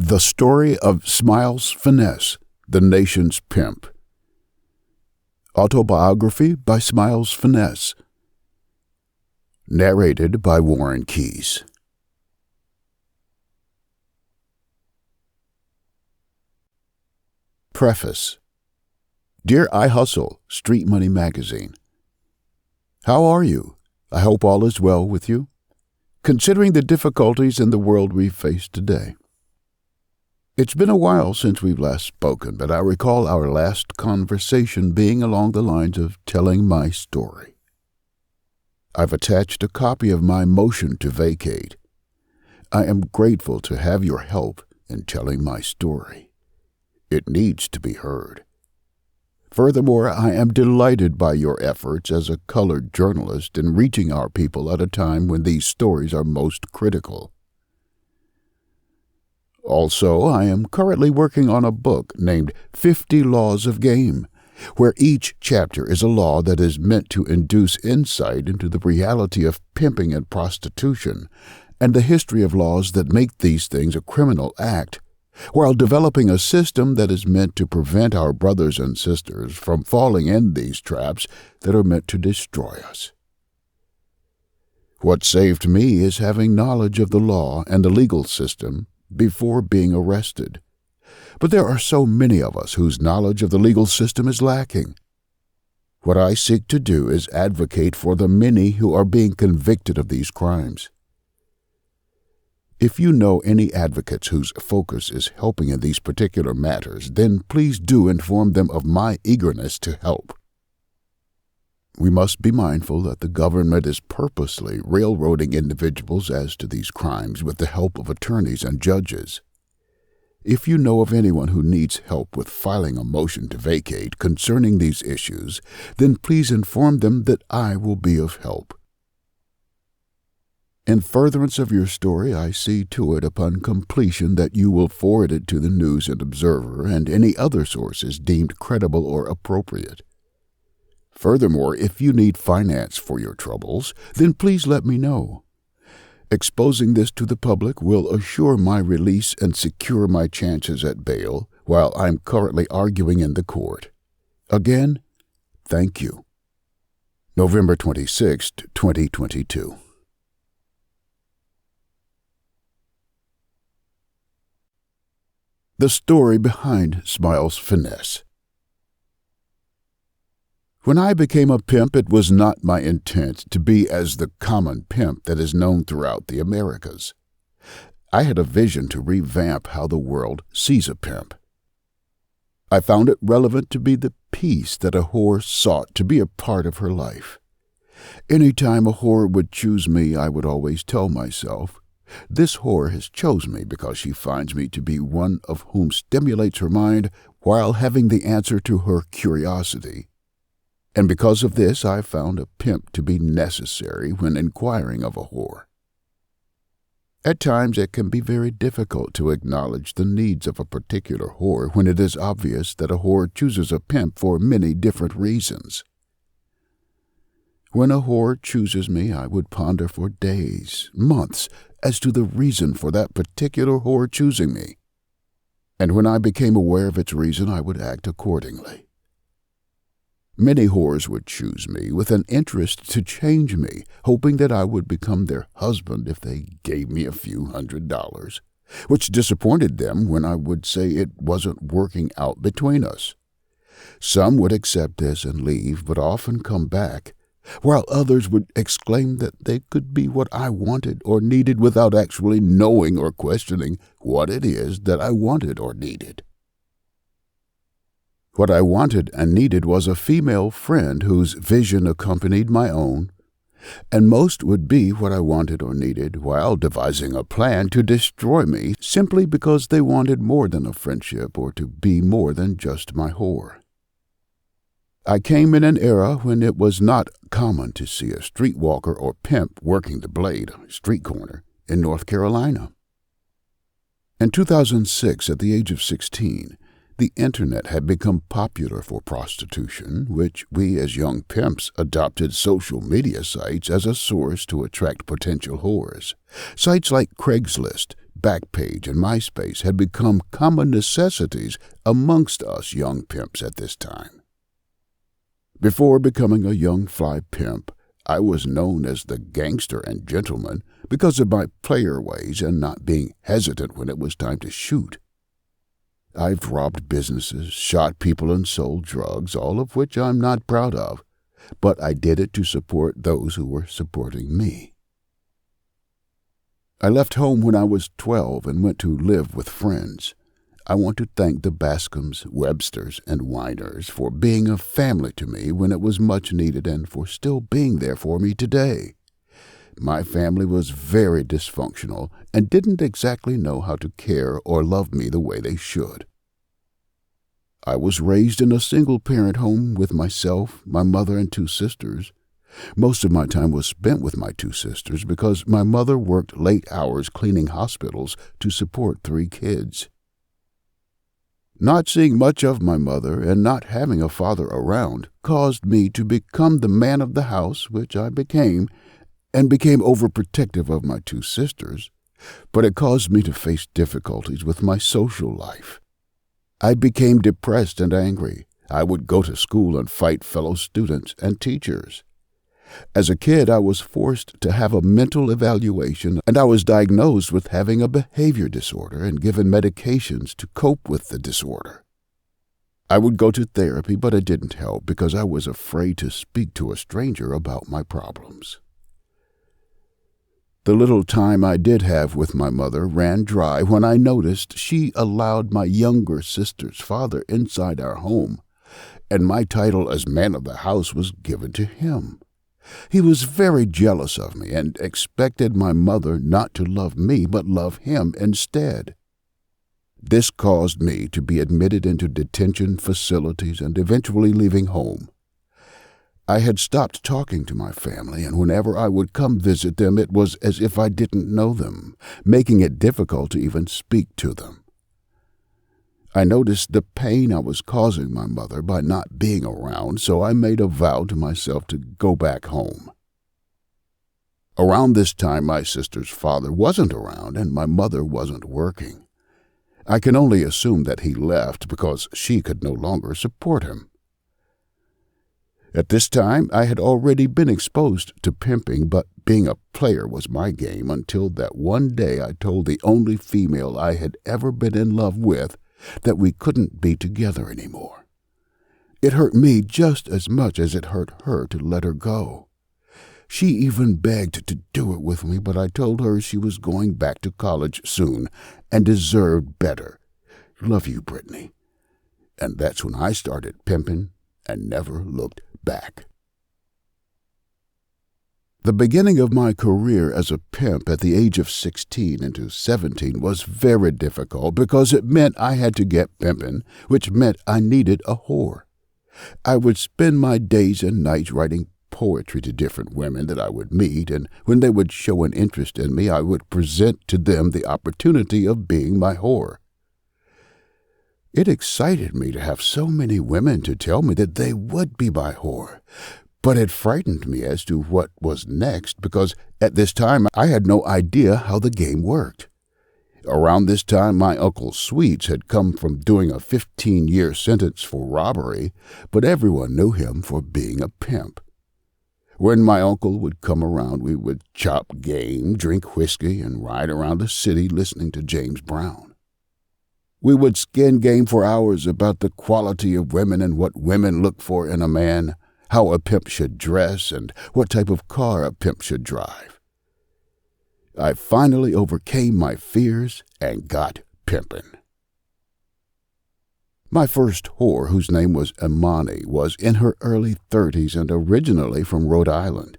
The Story of Smilez Finesse, the Nation's Pimp. Autobiography by Smilez Finesse. Narrated by Warren Keyes. Preface. Dear I Hustle, Street Money Magazine. How are you? I hope all is well with you, considering the difficulties in the world we face today. It's been a while since we've last spoken, but I recall our last conversation being along the lines of telling my story. I've attached a copy of my motion to vacate. I am grateful to have your help in telling my story. It needs to be heard. Furthermore, I am delighted by your efforts as a colored journalist in reaching our people at a time when these stories are most critical. Also, I am currently working on a book named 50 Laws of Game, where each chapter is a law that is meant to induce insight into the reality of pimping and prostitution and the history of laws that make these things a criminal act, while developing a system that is meant to prevent our brothers and sisters from falling in these traps that are meant to destroy us. What saved me is having knowledge of the law and the legal system before being arrested. But there are so many of us whose knowledge of the legal system is lacking. What I seek to do is advocate for the many who are being convicted of these crimes. If you know any advocates whose focus is helping in these particular matters, then please do inform them of my eagerness to help. We must be mindful that the government is purposely railroading individuals as to these crimes with the help of attorneys and judges. If you know of anyone who needs help with filing a motion to vacate concerning these issues, then please inform them that I will be of help. In furtherance of your story, I see to it upon completion that you will forward it to the News and Observer and any other sources deemed credible or appropriate. Furthermore, if you need finance for your troubles, then please let me know. Exposing this to the public will assure my release and secure my chances at bail while I'm currently arguing in the court. Again, thank you. November 26, 2022. The story behind Smilez Finesse. When I became a pimp, it was not my intent to be as the common pimp that is known throughout the Americas. I had a vision to revamp how the world sees a pimp. I found it relevant to be the piece that a whore sought to be a part of her life. Any time a whore would choose me, I would always tell myself, this whore has chose me because she finds me to be one of whom stimulates her mind while having the answer to her curiosity. And because of this, I found a pimp to be necessary when inquiring of a whore. At times, it can be very difficult to acknowledge the needs of a particular whore when it is obvious that a whore chooses a pimp for many different reasons. When a whore chooses me, I would ponder for days, months, as to the reason for that particular whore choosing me. And when I became aware of its reason, I would act accordingly. Many whores would choose me with an interest to change me, hoping that I would become their husband if they gave me a few $100s, which disappointed them when I would say it wasn't working out between us. Some would accept this and leave, but often come back, while others would exclaim that they could be what I wanted or needed without actually knowing or questioning what it is that I wanted or needed. What I wanted and needed was a female friend whose vision accompanied my own, and most would be what I wanted or needed while devising a plan to destroy me simply because they wanted more than a friendship or to be more than just my whore. I came in an era when it was not common to see a streetwalker or pimp working the blade on a street corner in North Carolina. In 2006, at the age of 16, the Internet had become popular for prostitution, which we as young pimps adopted social media sites as a source to attract potential whores. Sites like Craigslist, Backpage and MySpace had become common necessities amongst us young pimps at this time. Before becoming a young fly pimp, I was known as the gangster and gentleman because of my player ways and not being hesitant when it was time to shoot. I've robbed businesses, shot people, and sold drugs, all of which I'm not proud of, but I did it to support those who were supporting me. I left home when I was 12 and went to live with friends. I want to thank the Bascoms, Websters, and Winers for being a family to me when it was much needed and for still being there for me today. My family was very dysfunctional and didn't exactly know how to care or love me the way they should. I was raised in a single-parent home with myself, my mother, and 2 sisters. Most of my time was spent with my 2 sisters because my mother worked late hours cleaning hospitals to support 3 kids. Not seeing much of my mother and not having a father around caused me to become the man of the house, which I became, and became overprotective of my 2 sisters, but it caused me to face difficulties with my social life. I became depressed and angry. I would go to school and fight fellow students and teachers. As a kid, I was forced to have a mental evaluation, and I was diagnosed with having a behavior disorder and given medications to cope with the disorder. I would go to therapy, but it didn't help because I was afraid to speak to a stranger about my problems. The little time I did have with my mother ran dry when I noticed she allowed my younger sister's father inside our home, and my title as man of the house was given to him. He was very jealous of me and expected my mother not to love me but love him instead. This caused me to be admitted into detention facilities and eventually leaving home. I had stopped talking to my family, and whenever I would come visit them, it was as if I didn't know them, making it difficult to even speak to them. I noticed the pain I was causing my mother by not being around, so I made a vow to myself to go back home. Around this time, my sister's father wasn't around, and my mother wasn't working. I can only assume that he left because she could no longer support him. At this time, I had already been exposed to pimping, but being a player was my game until that one day I told the only female I had ever been in love with that we couldn't be together anymore. It hurt me just as much as it hurt her to let her go. She even begged to do it with me, but I told her she was going back to college soon and deserved better. Love you, Brittany. And that's when I started pimping and never looked back. The beginning of my career as a pimp at the age of 16 into 17 was very difficult because it meant I had to get pimping, which meant I needed a whore. I would spend my days and nights writing poetry to different women that I would meet, and when they would show an interest in me, I would present to them the opportunity of being my whore. It excited me to have so many women to tell me that they would be my whore, but it frightened me as to what was next because at this time I had no idea how the game worked. Around this time, my Uncle Sweets had come from doing a 15-year sentence for robbery, but everyone knew him for being a pimp. When my uncle would come around, we would chop game, drink whiskey, and ride around the city listening to James Brown. We would skin game for hours about the quality of women and what women look for in a man, how a pimp should dress, and what type of car a pimp should drive. I finally overcame my fears and got pimping. My first whore, whose name was Imani, was in her early 30s and originally from Rhode Island.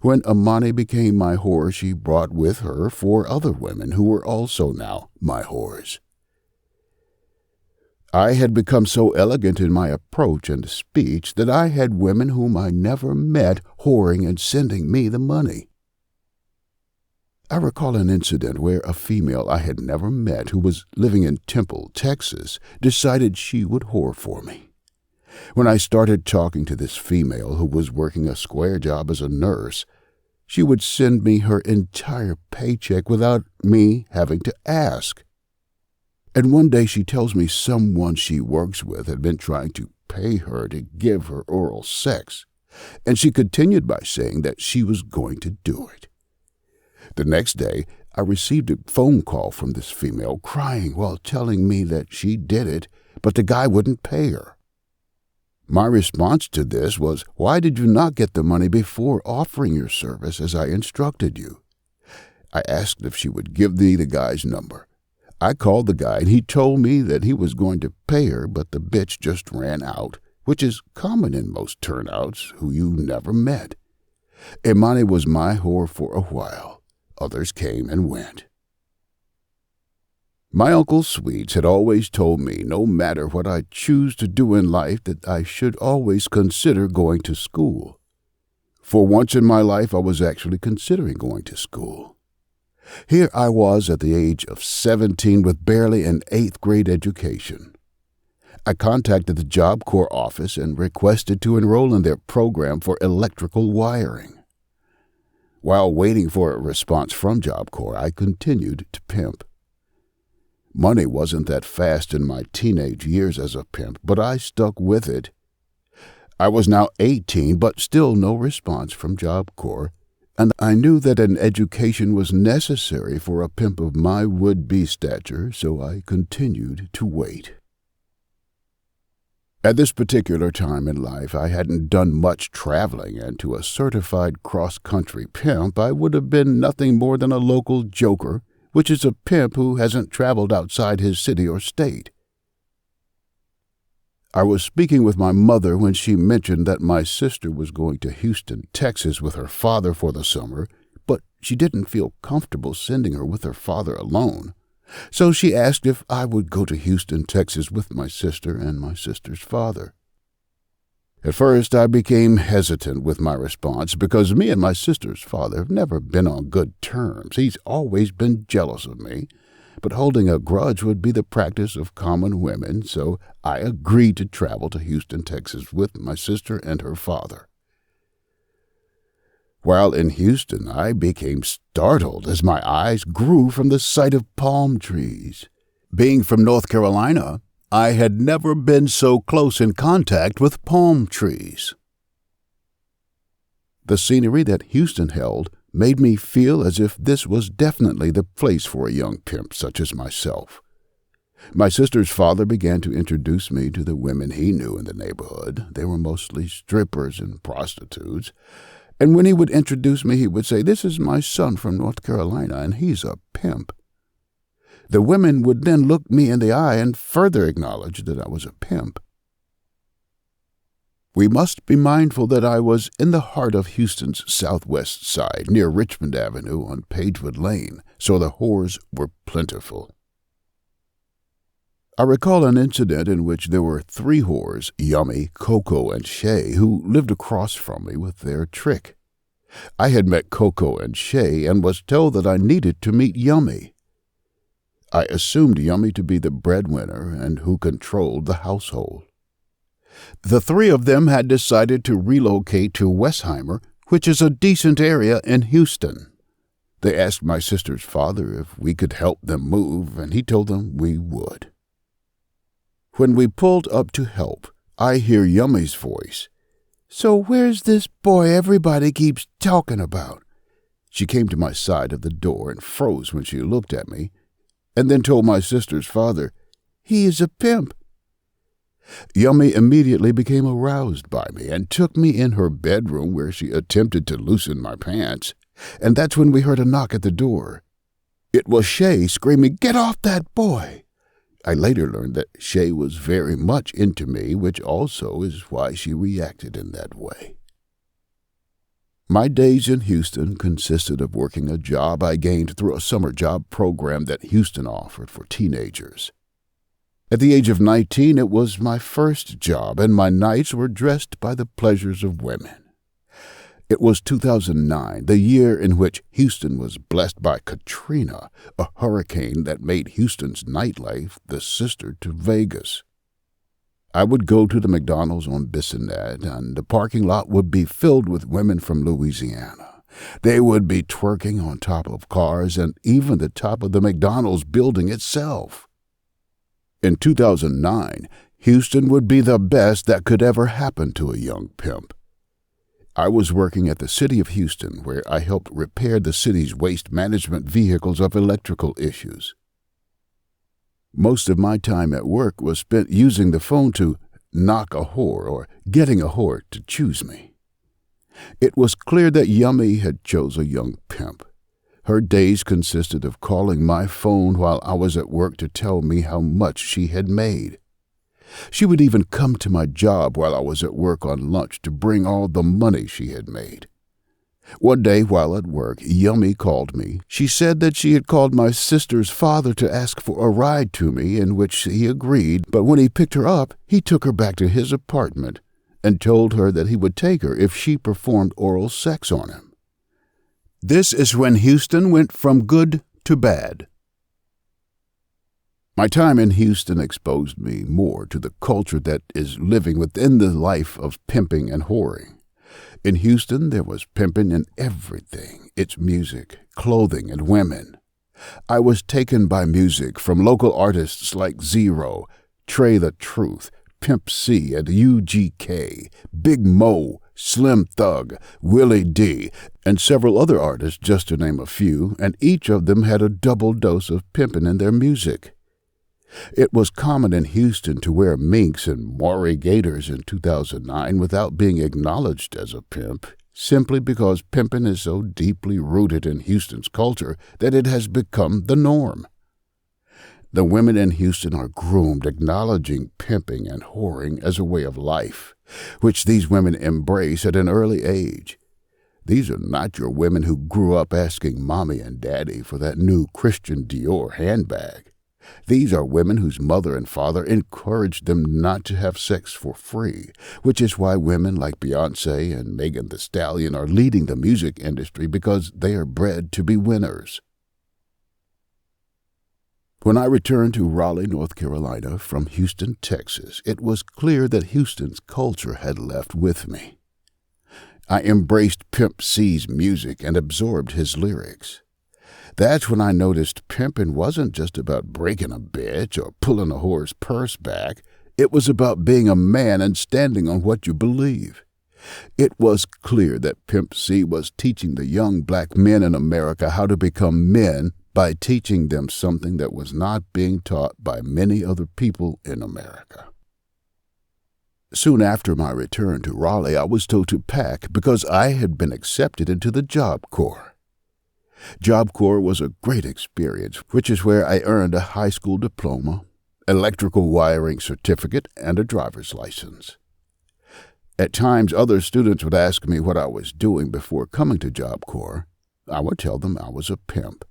When Imani became my whore, she brought with her 4 other women who were also now my whores. I had become so elegant in my approach and speech that I had women whom I never met whoring and sending me the money. I recall an incident where a female I had never met who was living in Temple, Texas, decided she would whore for me. When I started talking to this female who was working a square job as a nurse, She would send me her entire paycheck without me having to ask. And one day she tells me someone she works with had been trying to pay her to give her oral sex, and she continued by saying that she was going to do it. The next day, I received a phone call from this female crying while telling me that she did it, but the guy wouldn't pay her. My response to this was, "Why did you not get the money before offering your service as I instructed you?" I asked if she would give me the guy's number. I called the guy and he told me that he was going to pay her, but the bitch just ran out, which is common in most turnouts who you never met. Imani was my whore for a while. Others came and went. My Uncle Sweets had always told me no matter what I choose to do in life that I should always consider going to school. For once in my life I was actually considering going to school. Here I was at the age of 17 with barely an 8th grade education. I contacted the Job Corps office and requested to enroll in their program for electrical wiring. While waiting for a response from Job Corps, I continued to pimp. Money wasn't that fast in my teenage years as a pimp, but I stuck with it. I was now 18, but still no response from Job Corps, and I knew that an education was necessary for a pimp of my would-be stature, so I continued to wait. At this particular time in life, I hadn't done much traveling, and to a certified cross-country pimp, I would have been nothing more than a local joker, which is a pimp who hasn't traveled outside his city or state. I was speaking with my mother when she mentioned that my sister was going to Houston, Texas with her father for the summer, but she didn't feel comfortable sending her with her father alone. So she asked if I would go to Houston, Texas with my sister and my sister's father. At first, I became hesitant with my response because me and my sister's father have never been on good terms. He's always been jealous of me, but holding a grudge would be the practice of common women, so I agreed to travel to Houston, Texas with my sister and her father. While in Houston, I became startled as my eyes grew from the sight of palm trees. Being from North Carolina, I had never been so close in contact with palm trees. The scenery that Houston held made me feel as if this was definitely the place for a young pimp such as myself. My sister's father began to introduce me to the women he knew in the neighborhood. They were mostly strippers and prostitutes. And when he would introduce me, he would say, "This is my son from North Carolina, and he's a pimp." The women would then look me in the eye and further acknowledge that I was a pimp. We must be mindful that I was in the heart of Houston's southwest side, near Richmond Avenue on Pagewood Lane, so the whores were plentiful. I recall an incident in which there were 3 whores, Yummy, Coco, and Shay, who lived across from me with their trick. I had met Coco and Shay and was told that I needed to meet Yummy. I assumed Yummy to be the breadwinner and who controlled the household. The 3 of them had decided to relocate to Westheimer, which is a decent area in Houston. They asked my sister's father if we could help them move, and he told them we would. When we pulled up to help, I hear Yummy's voice. "So where's this boy everybody keeps talking about?" She came to my side of the door and froze when she looked at me, and then told my sister's father, "He is a pimp." Yummy immediately became aroused by me and took me in her bedroom where she attempted to loosen my pants, and that's when we heard a knock at the door. It was Shay screaming, "Get off that boy!" I later learned that Shay was very much into me, which also is why she reacted in that way. My days in Houston consisted of working a job I gained through a summer job program that Houston offered for teenagers. At the age of 19, it was my first job, and my nights were dressed by the pleasures of women. It was 2009, the year in which Houston was blessed by Katrina, a hurricane that made Houston's nightlife the sister to Vegas. I would go to the McDonald's on Bissonnette, and the parking lot would be filled with women from Louisiana, They would be twerking on top of cars and even the top of the McDonald's building itself. In 2009, Houston would be the best that could ever happen to a young pimp. I was working at the city of Houston, where I helped repair the city's waste management vehicles of electrical issues. Most of my time at work was spent using the phone to knock a whore or getting a whore to choose me. It was clear that Yummy had chose a young pimp. Her days consisted of calling my phone while I was at work to tell me how much she had made. She would even come to my job while I was at work on lunch to bring all the money she had made. One day while at work, Yummy called me. She said that she had called my sister's father to ask for a ride to me, in which he agreed, but when he picked her up, he took her back to his apartment and told her that he would take her if she performed oral sex on him. This is when Houston went from good to bad. My time in Houston exposed me more to the culture that is living within the life of pimping and whoring. In Houston, there was pimping in everything: its music, clothing, and women. I was taken by music from local artists like Zero, Trey the Truth, Pimp C, and UGK, Big Mo, Slim Thug, Willie D, and several other artists, just to name a few, and each of them had a double dose of pimping in their music. It was common in Houston to wear minks and Maury gaiters in 2009 without being acknowledged as a pimp, simply because pimping is so deeply rooted in Houston's culture that it has become the norm. The women in Houston are groomed acknowledging pimping and whoring as a way of life, which these women embrace at an early age. These are not your women who grew up asking mommy and daddy for that new Christian Dior handbag. These are women whose mother and father encouraged them not to have sex for free, which is why women like Beyoncé and Megan Thee Stallion are leading the music industry, because they are bred to be winners. When I returned to Raleigh, North Carolina from Houston, Texas, it was clear that Houston's culture had left with me. I embraced Pimp C's music and absorbed his lyrics. That's when I noticed pimping wasn't just about breaking a bitch or pulling a whore's purse back. It was about being a man and standing on what you believe. It was clear that Pimp C was teaching the young black men in America how to become men by teaching them something that was not being taught by many other people in America. Soon after my return to Raleigh, I was told to pack because I had been accepted into the Job Corps. Job Corps was a great experience, which is where I earned a high school diploma, electrical wiring certificate, and a driver's license. At times, other students would ask me what I was doing before coming to Job Corps. I would tell them I was a pimp.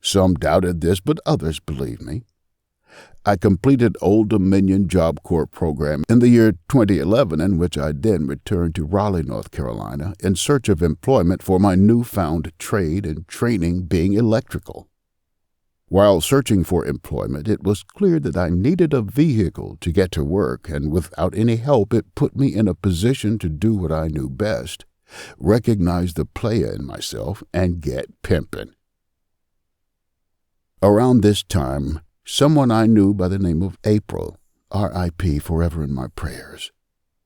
Some doubted this, but others believed me. I completed Old Dominion Job Corps program in the year 2011, in which I then returned to Raleigh, North Carolina, in search of employment for my newfound trade and training being electrical. While searching for employment, it was clear that I needed a vehicle to get to work, and without any help, it put me in a position to do what I knew best: recognize the player in myself and get pimping. Around this time, someone I knew by the name of April, R.I.P. forever in my prayers,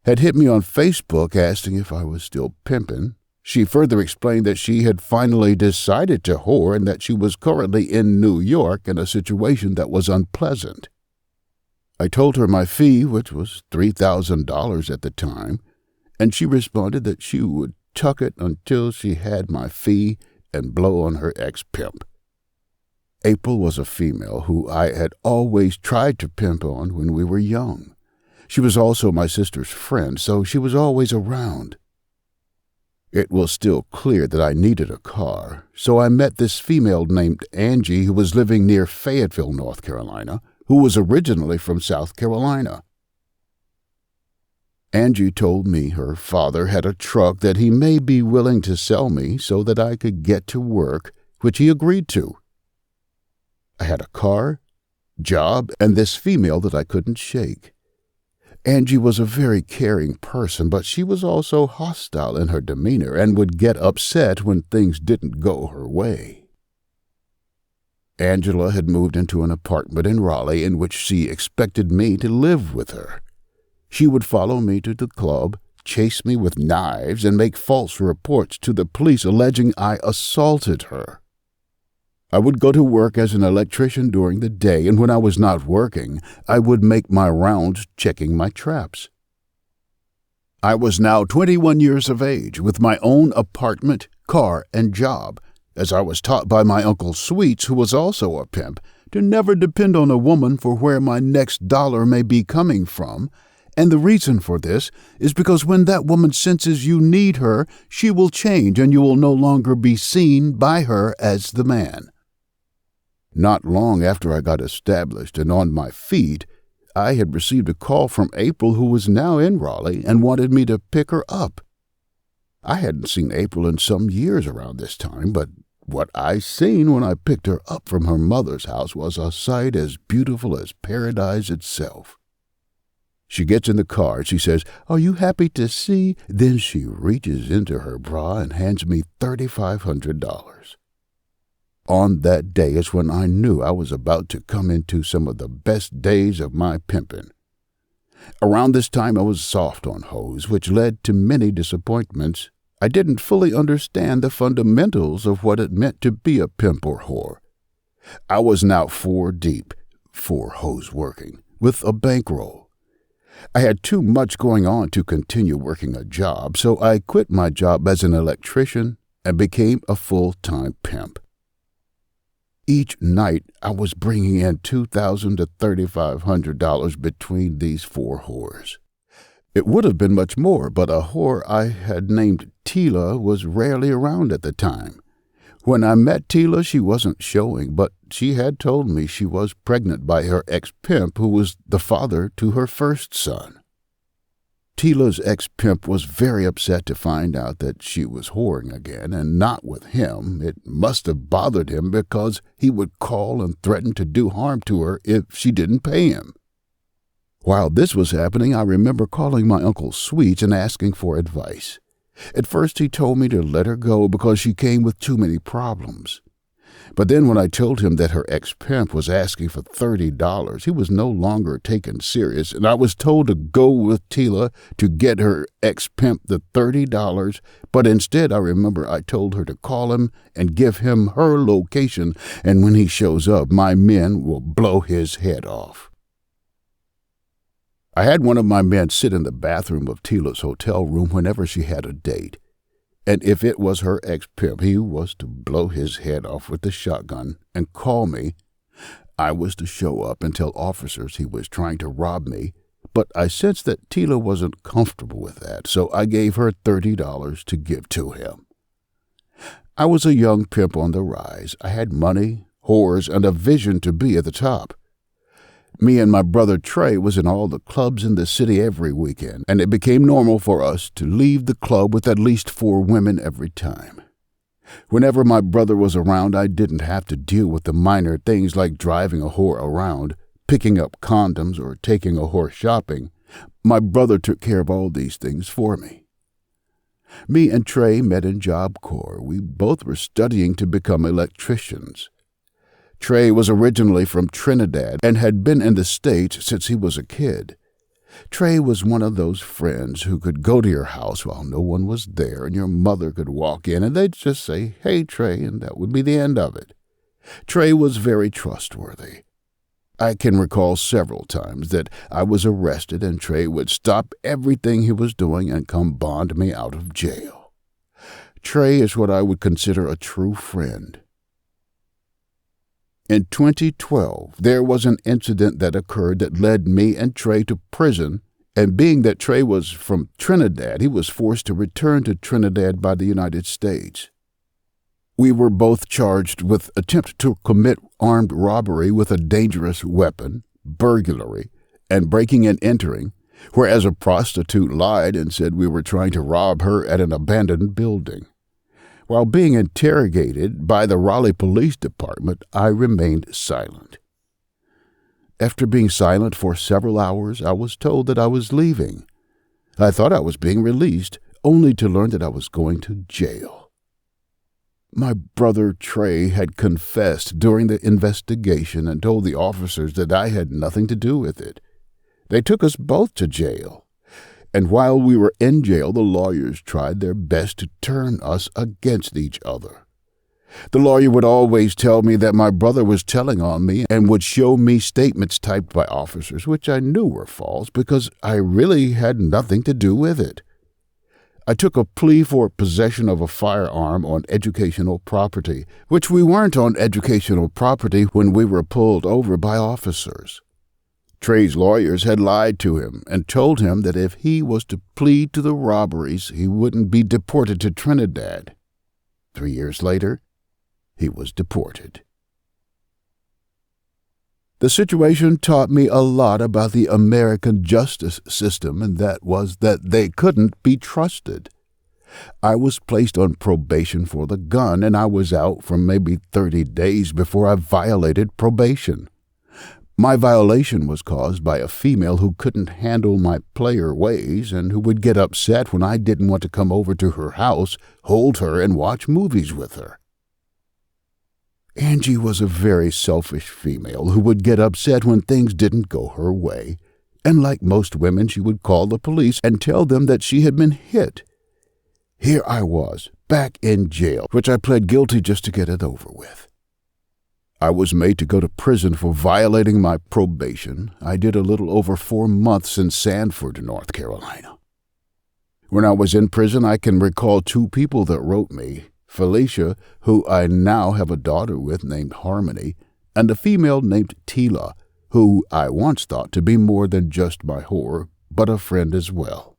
had hit me on Facebook asking if I was still pimping. She further explained that she had finally decided to whore and that she was currently in New York in a situation that was unpleasant. I told her my fee, which was $3,000 at the time, and she responded that she would tuck it until she had my fee and blow on her ex-pimp. April was a female who I had always tried to pimp on when we were young. She was also my sister's friend, so she was always around. It was still clear that I needed a car, so I met this female named Angie who was living near Fayetteville, North Carolina, who was originally from South Carolina. Angie told me her father had a truck that he may be willing to sell me so that I could get to work, which he agreed to. I had a car, job, and this female that I couldn't shake. Angie was a very caring person, but she was also hostile in her demeanor and would get upset when things didn't go her way. Angela had moved into an apartment in Raleigh in which she expected me to live with her. She would follow me to the club, chase me with knives, and make false reports to the police alleging I assaulted her. I would go to work as an electrician during the day, and when I was not working, I would make my rounds checking my traps. I was now 21 years of age, with my own apartment, car, and job, as I was taught by my Uncle Sweets, who was also a pimp, to never depend on a woman for where my next dollar may be coming from, and the reason for this is because when that woman senses you need her, she will change and you will no longer be seen by her as the man. Not long after I got established and on my feet, I had received a call from April, who was now in Raleigh, and wanted me to pick her up. I hadn't seen April in some years around this time, but what I seen when I picked her up from her mother's house was a sight as beautiful as paradise itself. She gets in the car and she says, "Are you happy to see?" Then she reaches into her bra and hands me $3,500. On that day is when I knew I was about to come into some of the best days of my pimping. Around this time I was soft on hoes, which led to many disappointments. I didn't fully understand the fundamentals of what it meant to be a pimp or whore. I was now 4 deep, 4 hoes working, with a bankroll. I had too much going on to continue working a job, so I quit my job as an electrician and became a full-time pimp. Each night I was bringing in $2,000 to $3,500 between these 4 whores. It would have been much more, but a whore I had named Tila was rarely around at the time. When I met Tila, she wasn't showing, but she had told me she was pregnant by her ex-pimp, who was the father to her first son. Tila's ex-pimp was very upset to find out that she was whoring again, and not with him. It must have bothered him because he would call and threaten to do harm to her if she didn't pay him. While this was happening, I remember calling my Uncle Sweets and asking for advice. At first he told me to let her go because she came with too many problems. But then when I told him that her ex-pimp was asking for $30, he was no longer taken serious, and I was told to go with Tila to get her ex-pimp the $30, but instead I remember I told her to call him and give him her location, and when he shows up, my men will blow his head off. I had one of my men sit in the bathroom of Tila's hotel room whenever she had a date, and if it was her ex-pimp, he was to blow his head off with the shotgun and call me. I was to show up and tell officers he was trying to rob me, but I sensed that Tila wasn't comfortable with that, so I gave her $30 to give to him. I was a young pimp on the rise. I had money, whores, and a vision to be at the top. Me and my brother Trey was in all the clubs in the city every weekend, and it became normal for us to leave the club with at least 4 women every time. Whenever my brother was around, I didn't have to deal with the minor things like driving a whore around, picking up condoms, or taking a whore shopping. My brother took care of all these things for me. Me and Trey met in Job Corps. We both were studying to become electricians. Trey was originally from Trinidad and had been in the States since he was a kid. Trey was one of those friends who could go to your house while no one was there, and your mother could walk in and they'd just say, "Hey, Trey," and that would be the end of it. Trey was very trustworthy. I can recall several times that I was arrested and Trey would stop everything he was doing and come bond me out of jail. Trey is what I would consider a true friend. In 2012, there was an incident that occurred that led me and Trey to prison, and being that Trey was from Trinidad, he was forced to return to Trinidad by the United States. We were both charged with attempt to commit armed robbery with a dangerous weapon, burglary, and breaking and entering, whereas a prostitute lied and said we were trying to rob her at an abandoned building. While being interrogated by the Raleigh Police Department, I remained silent. After being silent for several hours, I was told that I was leaving. I thought I was being released, only to learn that I was going to jail. My brother Trey had confessed during the investigation and told the officers that I had nothing to do with it. They took us both to jail. And while we were in jail, the lawyers tried their best to turn us against each other. The lawyer would always tell me that my brother was telling on me and would show me statements typed by officers, which I knew were false because I really had nothing to do with it. I took a plea for possession of a firearm on educational property, which we weren't on educational property when we were pulled over by officers. Trey's lawyers had lied to him and told him that if he was to plead to the robberies, he wouldn't be deported to Trinidad. 3 years later, he was deported. The situation taught me a lot about the American justice system, and that was that they couldn't be trusted. I was placed on probation for the gun, and I was out for maybe 30 days before I violated probation. My violation was caused by a female who couldn't handle my player ways and who would get upset when I didn't want to come over to her house, hold her, and watch movies with her. Angie was a very selfish female who would get upset when things didn't go her way, and like most women, she would call the police and tell them that she had been hit. Here I was, back in jail, which I pled guilty just to get it over with. I was made to go to prison for violating my probation. I did a little over 4 months in Sanford, North Carolina. When I was in prison, I can recall 2 people that wrote me, Felicia, who I now have a daughter with named Harmony, and a female named Tila, who I once thought to be more than just my whore, but a friend as well.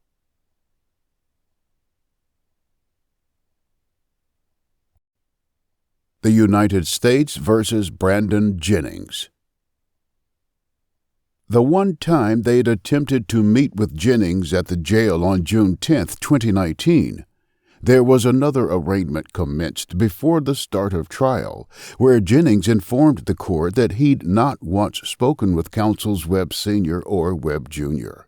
The United States versus Brandon Jennings. The one time they'd attempted to meet with Jennings at the jail on June 10, 2019, there was another arraignment commenced before the start of trial, where Jennings informed the court that he'd not once spoken with counsels Webb Sr. or Webb Jr.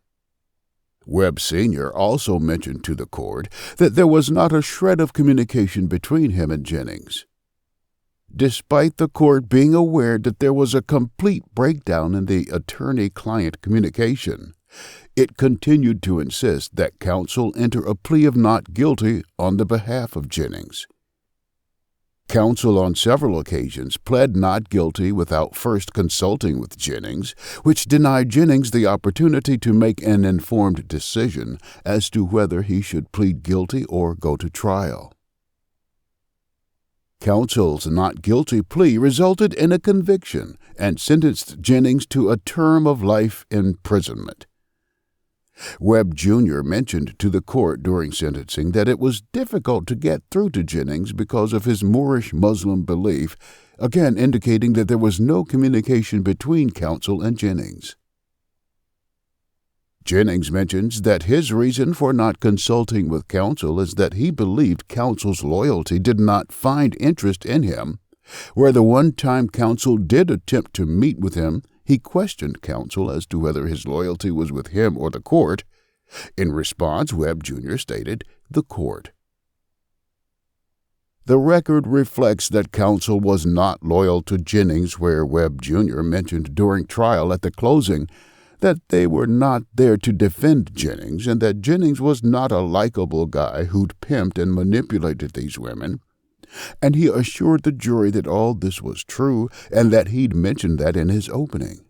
Webb Sr. also mentioned to the court that there was not a shred of communication between him and Jennings. Despite the court being aware that there was a complete breakdown in the attorney-client communication, it continued to insist that counsel enter a plea of not guilty on the behalf of Jennings. Counsel on several occasions pled not guilty without first consulting with Jennings, which denied Jennings the opportunity to make an informed decision as to whether he should plead guilty or go to trial. Counsel's not guilty plea resulted in a conviction and sentenced Jennings to a term of life imprisonment. Webb Jr. mentioned to the court during sentencing that it was difficult to get through to Jennings because of his Moorish Muslim belief, again indicating that there was no communication between counsel and Jennings. Jennings mentions that his reason for not consulting with counsel is that he believed counsel's loyalty did not find interest in him. Where the one-time counsel did attempt to meet with him, he questioned counsel as to whether his loyalty was with him or the court. In response, Webb Jr. stated, "The court." The record reflects that counsel was not loyal to Jennings, where Webb Jr. mentioned during trial at the closing that they were not there to defend Jennings and that Jennings was not a likable guy who'd pimped and manipulated these women. And he assured the jury that all this was true and that he'd mentioned that in his opening.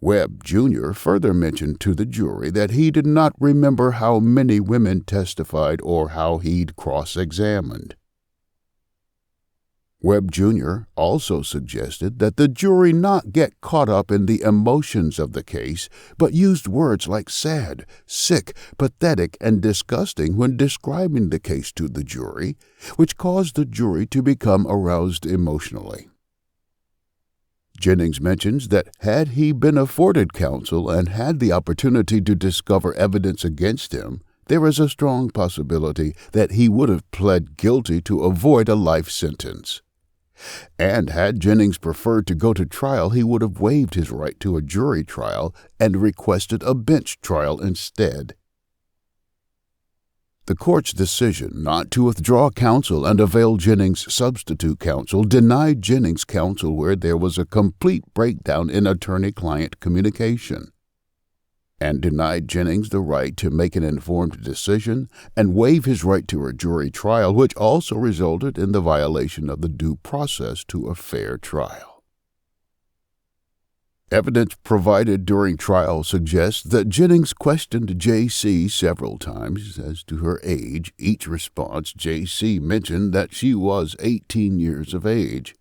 Webb Jr. further mentioned to the jury that he did not remember how many women testified or how he'd cross-examined. Webb Jr. also suggested that the jury not get caught up in the emotions of the case, but used words like sad, sick, pathetic, and disgusting when describing the case to the jury, which caused the jury to become aroused emotionally. Jennings mentions that had he been afforded counsel and had the opportunity to discover evidence against him, there is a strong possibility that he would have pled guilty to avoid a life sentence. And had Jennings preferred to go to trial, he would have waived his right to a jury trial and requested a bench trial instead. The court's decision not to withdraw counsel and avail Jennings' substitute counsel denied Jennings counsel where there was a complete breakdown in attorney-client communication, and denied Jennings the right to make an informed decision and waive his right to a jury trial, which also resulted in the violation of the due process to a fair trial. Evidence provided during trial suggests that Jennings questioned J.C. several times as to her age. Each response, J.C. mentioned that she was 18 years of age.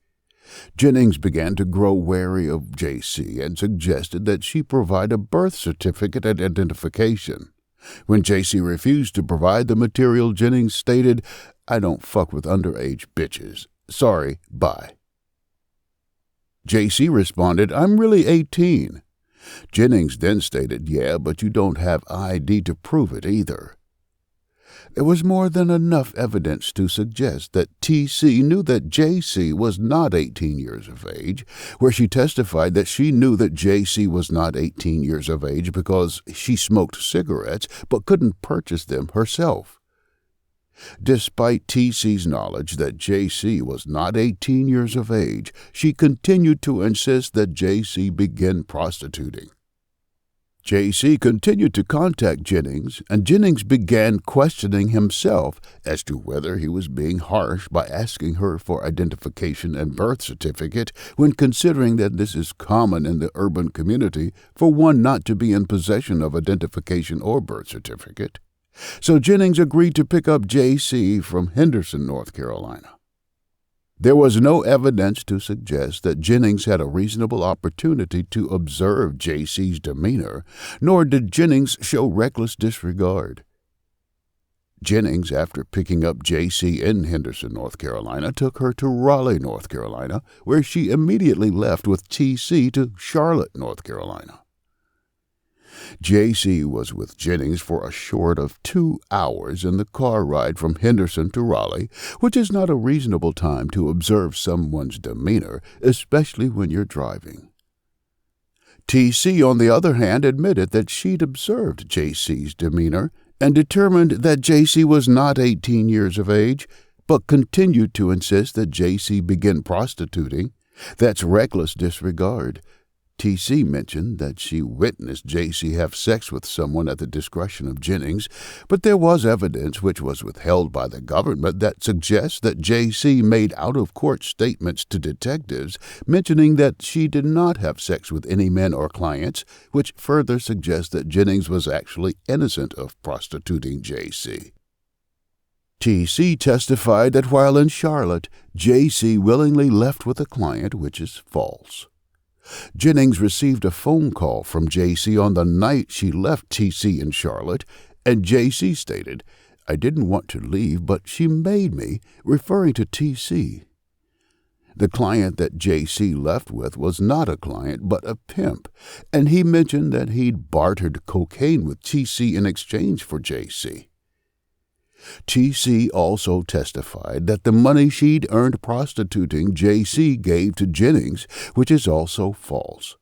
Jennings began to grow wary of J.C. and suggested that she provide a birth certificate and identification. When J.C. refused to provide the material, Jennings stated, "I don't fuck with underage bitches. Sorry, bye." J.C. responded, "I'm really 18. Jennings then stated, "Yeah, but you don't have ID to prove it either." There was more than enough evidence to suggest that T.C. knew that J.C. was not 18 years of age, where she testified that she knew that J.C. was not 18 years of age because she smoked cigarettes but couldn't purchase them herself. Despite T.C.'s knowledge that J.C. was not 18 years of age, she continued to insist that J.C. begin prostituting. J.C. continued to contact Jennings, and Jennings began questioning himself as to whether he was being harsh by asking her for identification and birth certificate when considering that this is common in the urban community for one not to be in possession of identification or birth certificate. So Jennings agreed to pick up J.C. from Henderson, North Carolina. There was no evidence to suggest that Jennings had a reasonable opportunity to observe J.C.'s demeanor, nor did Jennings show reckless disregard. Jennings, after picking up J.C. in Henderson, North Carolina, took her to Raleigh, North Carolina, where she immediately left with T.C. to Charlotte, North Carolina. J.C. was with Jennings for a short of 2 hours in the car ride from Henderson to Raleigh, which is not a reasonable time to observe someone's demeanor, especially when you're driving. T.C., on the other hand, admitted that she'd observed J.C.'s demeanor and determined that J.C. was not 18 years of age, but continued to insist that J.C. begin prostituting. That's reckless disregard. T.C. mentioned that she witnessed J.C. have sex with someone at the discretion of Jennings, but there was evidence which was withheld by the government that suggests that J.C. made out-of-court statements to detectives mentioning that she did not have sex with any men or clients, which further suggests that Jennings was actually innocent of prostituting J.C. T.C. testified that while in Charlotte, J.C. willingly left with a client, which is false. Jennings received a phone call from J.C. on the night she left T.C. in Charlotte, and J.C. stated, "I didn't want to leave, but she made me," referring to T.C. The client that J.C. left with was not a client, but a pimp, and he mentioned that he'd bartered cocaine with T.C. in exchange for J.C. T.C. also testified that the money she'd earned prostituting J.C. gave to Jennings, which is also false.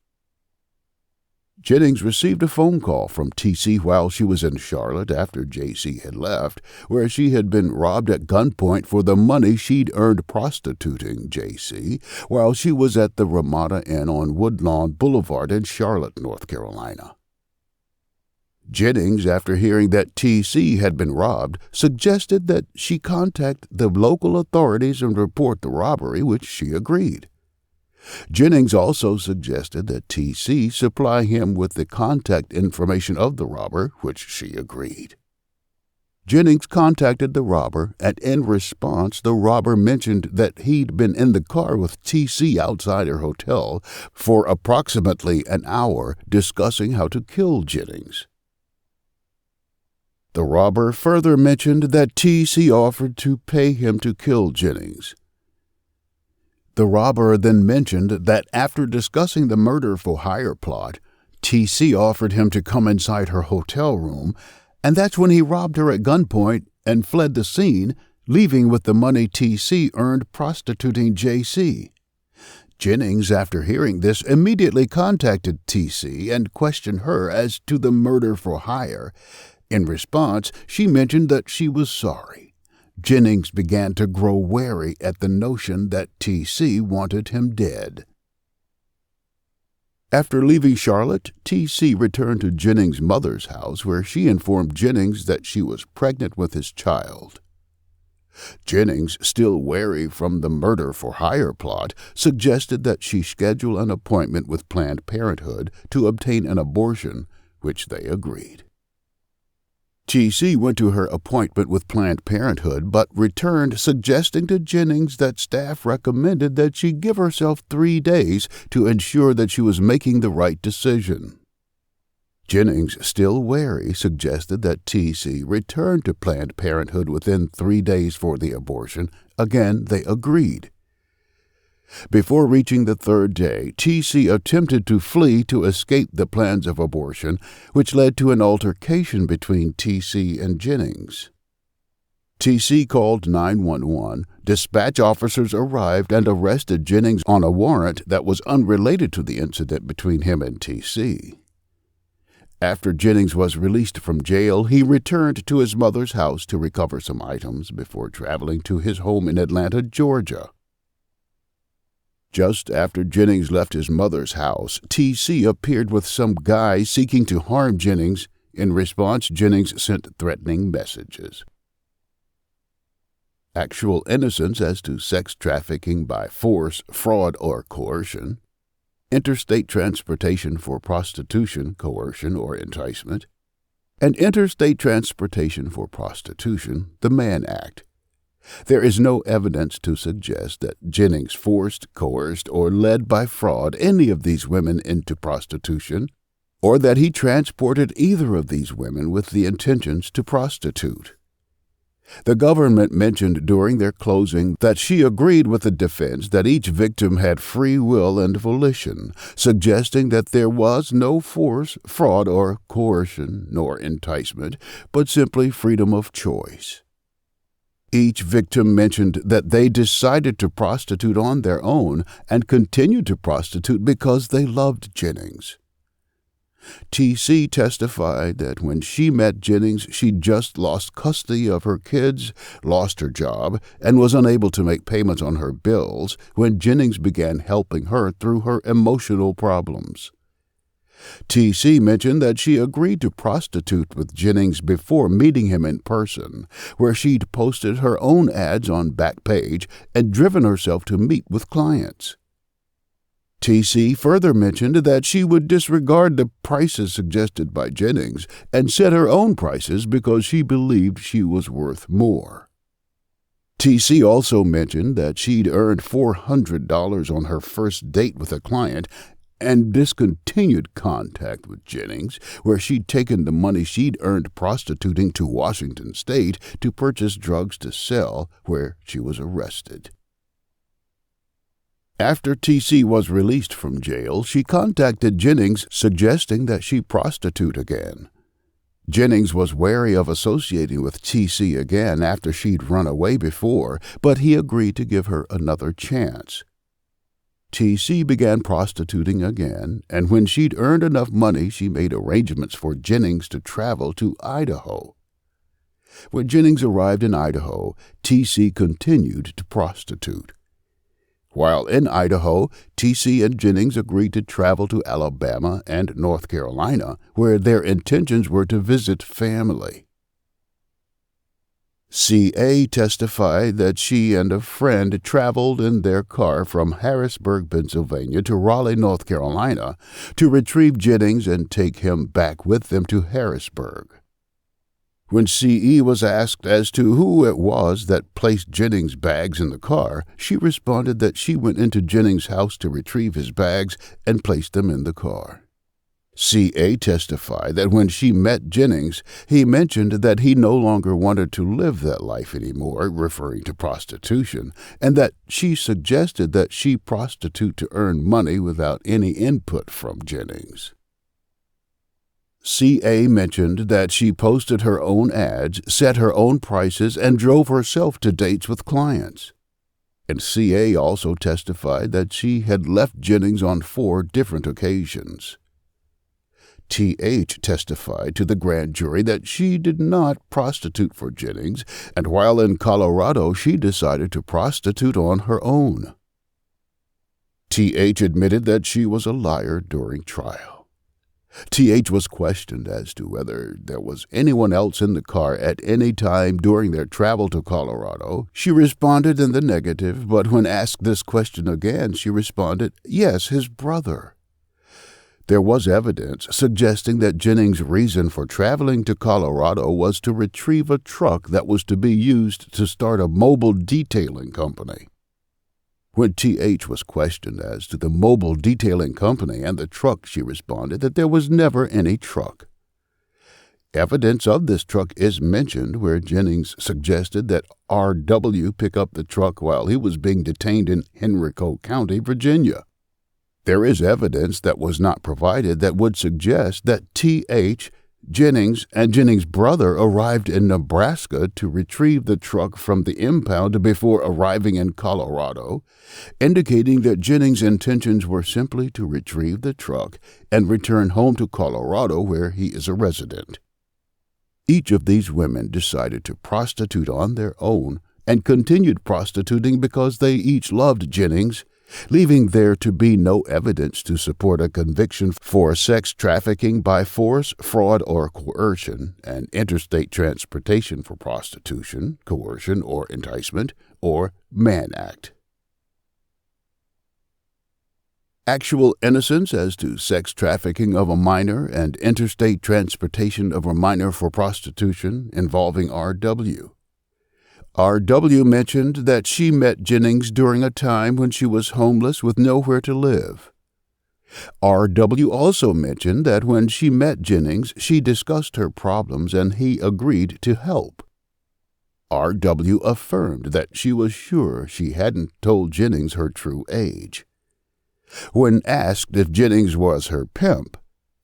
Jennings received a phone call from T.C. while she was in Charlotte after J.C. had left, where she had been robbed at gunpoint for the money she'd earned prostituting J.C. while she was at the Ramada Inn on Woodlawn Boulevard in Charlotte, North Carolina. Jennings, after hearing that T.C. had been robbed, suggested that she contact the local authorities and report the robbery, which she agreed. Jennings also suggested that T.C. supply him with the contact information of the robber, which she agreed. Jennings contacted the robber, and in response, the robber mentioned that he'd been in the car with T.C. outside her hotel for approximately an hour discussing how to kill Jennings. The robber further mentioned that T.C. offered to pay him to kill Jennings. The robber then mentioned that after discussing the murder-for-hire plot, T.C. offered him to come inside her hotel room, and that's when he robbed her at gunpoint and fled the scene, leaving with the money T.C. earned prostituting J.C. Jennings, after hearing this, immediately contacted T.C. and questioned her as to the murder for hire. In response, she mentioned that she was sorry. Jennings began to grow wary at the notion that T.C. wanted him dead. After leaving Charlotte, T.C. returned to Jennings' mother's house, where she informed Jennings that she was pregnant with his child. Jennings, still wary from the murder-for-hire plot, suggested that she schedule an appointment with Planned Parenthood to obtain an abortion, which they agreed. T.C. went to her appointment with Planned Parenthood, but returned suggesting to Jennings that staff recommended that she give herself 3 days to ensure that she was making the right decision. Jennings, still wary, suggested that T.C. return to Planned Parenthood within 3 days for the abortion. Again, they agreed. Before reaching the 3rd day, T.C. attempted to flee to escape the plans of abortion, which led to an altercation between T.C. and Jennings. T.C. called 911. Dispatch officers arrived and arrested Jennings on a warrant that was unrelated to the incident between him and T.C. After Jennings was released from jail, he returned to his mother's house to recover some items before traveling to his home in Atlanta, Georgia. Just after Jennings left his mother's house, T.C. appeared with some guy seeking to harm Jennings. In response, Jennings sent threatening messages. Actual innocence as to sex trafficking by force, fraud, or coercion. Interstate transportation for prostitution, coercion, or enticement. And interstate transportation for prostitution, the Mann Act. There is no evidence to suggest that Jennings forced, coerced, or led by fraud any of these women into prostitution, or that he transported either of these women with the intentions to prostitute. The government mentioned during their closing that she agreed with the defense that each victim had free will and volition, suggesting that there was no force, fraud, or coercion, nor enticement, but simply freedom of choice. Each victim mentioned that they decided to prostitute on their own and continued to prostitute because they loved Jennings. T.C. testified that when she met Jennings, she just lost custody of her kids, lost her job, and was unable to make payments on her bills when Jennings began helping her through her emotional problems. T.C. mentioned that she agreed to prostitute with Jennings before meeting him in person, where she'd posted her own ads on Backpage and driven herself to meet with clients. T.C. further mentioned that she would disregard the prices suggested by Jennings and set her own prices because she believed she was worth more. T.C. also mentioned that she'd earned $400 on her first date with a client and discontinued contact with Jennings, where she'd taken the money she'd earned prostituting to Washington State to purchase drugs to sell, where she was arrested. After T.C. was released from jail, she contacted Jennings, suggesting that she prostitute again. Jennings was wary of associating with T.C. again after she'd run away before, but he agreed to give her another chance. T.C. began prostituting again, and when she'd earned enough money, she made arrangements for Jennings to travel to Idaho. When Jennings arrived in Idaho, T.C. continued to prostitute. While in Idaho, T.C. and Jennings agreed to travel to Alabama and North Carolina, where their intentions were to visit family. C.A. testified that she and a friend traveled in their car from Harrisburg, Pennsylvania to Raleigh, North Carolina, to retrieve Jennings and take him back with them to Harrisburg. When C.E. was asked as to who it was that placed Jennings' bags in the car, she responded that she went into Jennings' house to retrieve his bags and placed them in the car. C.A. testified that when she met Jennings, he mentioned that he no longer wanted to live that life anymore, referring to prostitution, and that she suggested that she prostitute to earn money without any input from Jennings. C.A. mentioned that she posted her own ads, set her own prices, and drove herself to dates with clients. And C.A. also testified that she had left Jennings on 4 different occasions. T.H. testified to the grand jury that she did not prostitute for Jennings, and while in Colorado, she decided to prostitute on her own. T.H. admitted that she was a liar during trial. T.H. was questioned as to whether there was anyone else in the car at any time during their travel to Colorado. She responded in the negative, but when asked this question again, she responded, yes, his brother. There was evidence suggesting that Jennings' reason for traveling to Colorado was to retrieve a truck that was to be used to start a mobile detailing company. When T.H. was questioned as to the mobile detailing company and the truck, she responded that there was never any truck. Evidence of this truck is mentioned where Jennings suggested that R.W. pick up the truck while he was being detained in Henrico County, Virginia. There is evidence that was not provided that would suggest that T.H., Jennings, and Jennings' brother arrived in Nebraska to retrieve the truck from the impound before arriving in Colorado, indicating that Jennings' intentions were simply to retrieve the truck and return home to Colorado where he is a resident. Each of these women decided to prostitute on their own and continued prostituting because they each loved Jennings, leaving there to be no evidence to support a conviction for sex trafficking by force, fraud, or coercion, and interstate transportation for prostitution, coercion, or enticement, or Mann Act. Actual innocence as to sex trafficking of a minor and interstate transportation of a minor for prostitution involving R.W. R.W. mentioned that she met Jennings during a time when she was homeless with nowhere to live. R.W. also mentioned that when she met Jennings, she discussed her problems and he agreed to help. R.W. affirmed that she was sure she hadn't told Jennings her true age. When asked if Jennings was her pimp,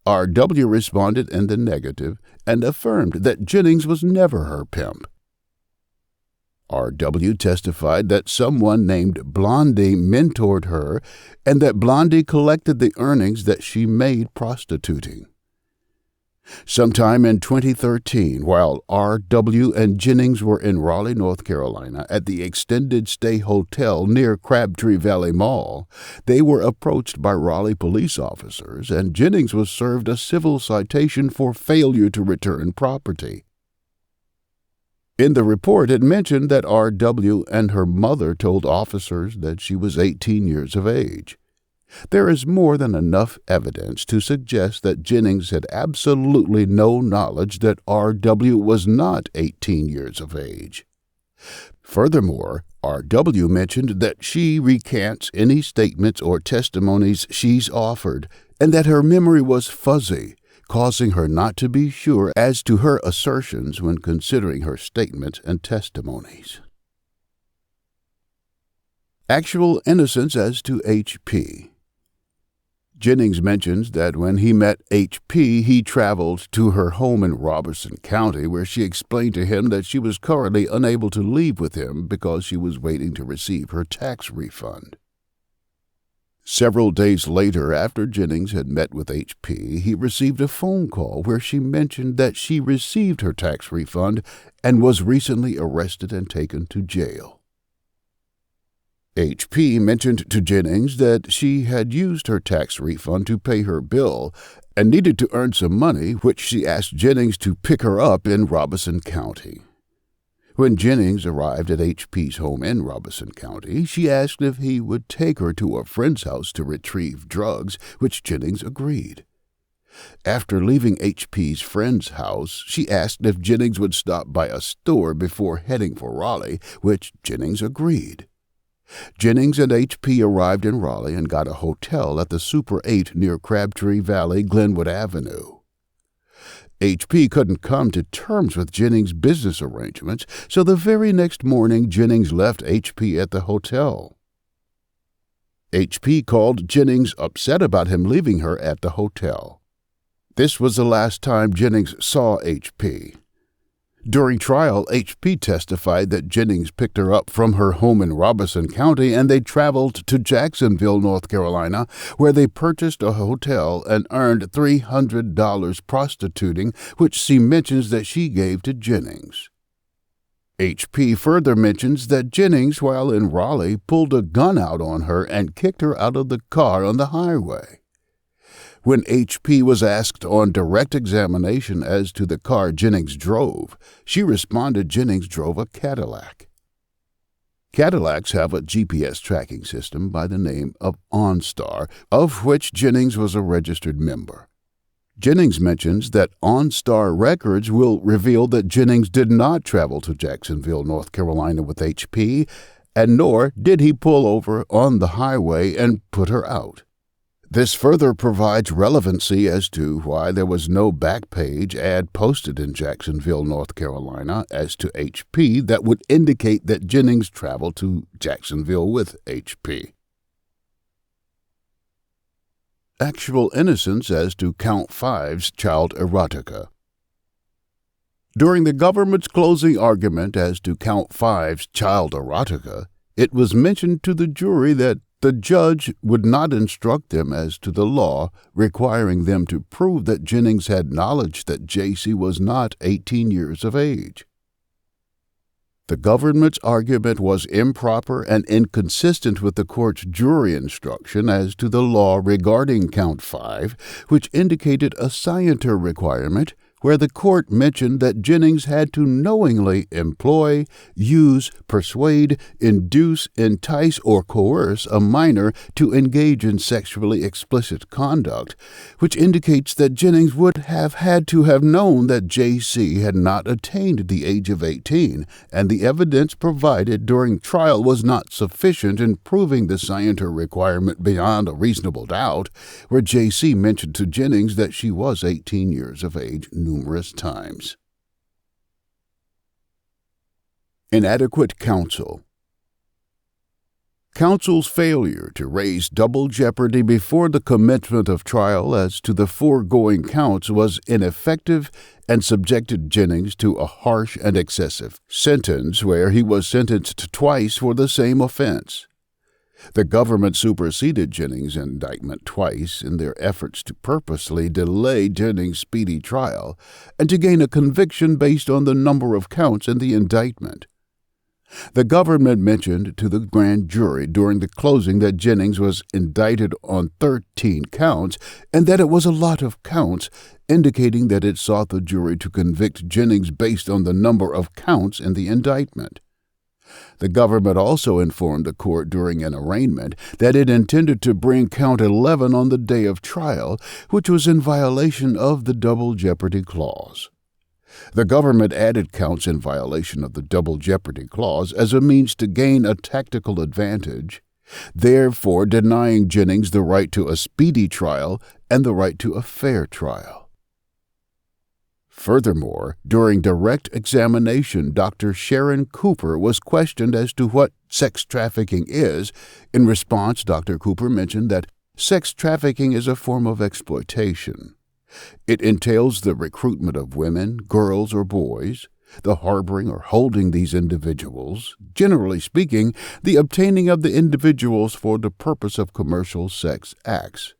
R.W. responded in the negative and affirmed that Jennings was never her pimp. R.W. testified that someone named Blondie mentored her and that Blondie collected the earnings that she made prostituting. Sometime in 2013, while R.W. and Jennings were in Raleigh, North Carolina, at the Extended Stay Hotel near Crabtree Valley Mall, they were approached by Raleigh police officers, and Jennings was served a civil citation for failure to return property. In the report, it mentioned that R.W. and her mother told officers that she was 18 years of age. There is more than enough evidence to suggest that Jennings had absolutely no knowledge that R.W. was not 18 years of age. Furthermore, R.W. mentioned that she recants any statements or testimonies she's offered and that her memory was fuzzy, causing her not to be sure as to her assertions when considering her statements and testimonies. Actual innocence as to H.P. Jennings mentions that when he met H.P., he traveled to her home in Robertson County, where she explained to him that she was currently unable to leave with him because she was waiting to receive her tax refund. Several days later, after Jennings had met with H.P., he received a phone call where she mentioned that she received her tax refund and was recently arrested and taken to jail. H.P. mentioned to Jennings that she had used her tax refund to pay her bill and needed to earn some money, which she asked Jennings to pick her up in Robeson County. When Jennings arrived at H.P.'s home in Robeson County, she asked if he would take her to a friend's house to retrieve drugs, which Jennings agreed. After leaving H.P.'s friend's house, she asked if Jennings would stop by a store before heading for Raleigh, which Jennings agreed. Jennings and H.P. arrived in Raleigh and got a hotel at the Super 8 near Crabtree Valley, Glenwood Avenue. H.P. couldn't come to terms with Jennings' business arrangements, so the very next morning Jennings left H.P. at the hotel. H.P. called Jennings upset about him leaving her at the hotel. This was the last time Jennings saw H.P. During trial, H.P. testified that Jennings picked her up from her home in Robeson County and they traveled to Jacksonville, North Carolina, where they purchased a hotel and earned $300 prostituting, which she mentions that she gave to Jennings. H.P. further mentions that Jennings, while in Raleigh, pulled a gun out on her and kicked her out of the car on the highway. When H.P. was asked on direct examination as to the car Jennings drove, she responded Jennings drove a Cadillac. Cadillacs have a GPS tracking system by the name of OnStar, of which Jennings was a registered member. Jennings mentions that OnStar records will reveal that Jennings did not travel to Jacksonville, North Carolina with H.P., and nor did he pull over on the highway and put her out. This further provides relevancy as to why there was no Backpage ad posted in Jacksonville, North Carolina, as to H.P. that would indicate that Jennings traveled to Jacksonville with H.P. Actual innocence as to Count 5's child erotica. During the government's closing argument as to Count 5's child erotica, it was mentioned to the jury that the judge would not instruct them as to the law requiring them to prove that Jennings had knowledge that J.C. was not 18 years of age. The government's argument was improper and inconsistent with the court's jury instruction as to the law regarding Count 5, which indicated a scienter requirement, where the court mentioned that Jennings had to knowingly employ, use, persuade, induce, entice, or coerce a minor to engage in sexually explicit conduct, which indicates that Jennings would have had to have known that J.C. had not attained the age of 18, and the evidence provided during trial was not sufficient in proving the scienter requirement beyond a reasonable doubt, where J.C. mentioned to Jennings that she was 18 years of age numerous times. Inadequate counsel. Counsel's failure to raise double jeopardy before the commencement of trial as to the foregoing counts was ineffective and subjected Jennings to a harsh and excessive sentence where he was sentenced twice for the same offense. The government superseded Jennings' indictment twice in their efforts to purposely delay Jennings' speedy trial and to gain a conviction based on the number of counts in the indictment. The government mentioned to the grand jury during the closing that Jennings was indicted on 13 counts and that it was a lot of counts, indicating that it sought the jury to convict Jennings based on the number of counts in the indictment. The government also informed the court during an arraignment that it intended to bring Count 11 on the day of trial, which was in violation of the Double Jeopardy Clause. The government added counts in violation of the Double Jeopardy Clause as a means to gain a tactical advantage, therefore denying Jennings the right to a speedy trial and the right to a fair trial. Furthermore, during direct examination, Dr. Sharon Cooper was questioned as to what sex trafficking is. In response, Dr. Cooper mentioned that sex trafficking is a form of exploitation. It entails the recruitment of women, girls, or boys, the harboring or holding these individuals, generally speaking, the obtaining of the individuals for the purpose of commercial sex acts,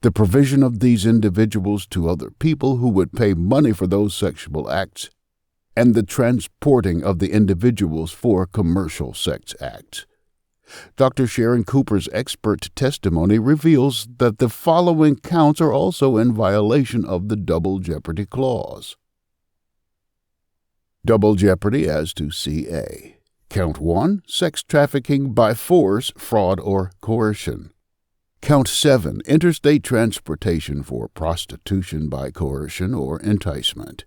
the provision of these individuals to other people who would pay money for those sexual acts, and the transporting of the individuals for commercial sex acts. Dr. Sharon Cooper's expert testimony reveals that the following counts are also in violation of the Double Jeopardy Clause. Double jeopardy as to CA. Count 1, sex trafficking by force, fraud, or coercion. Count 7, interstate transportation for prostitution by coercion or enticement.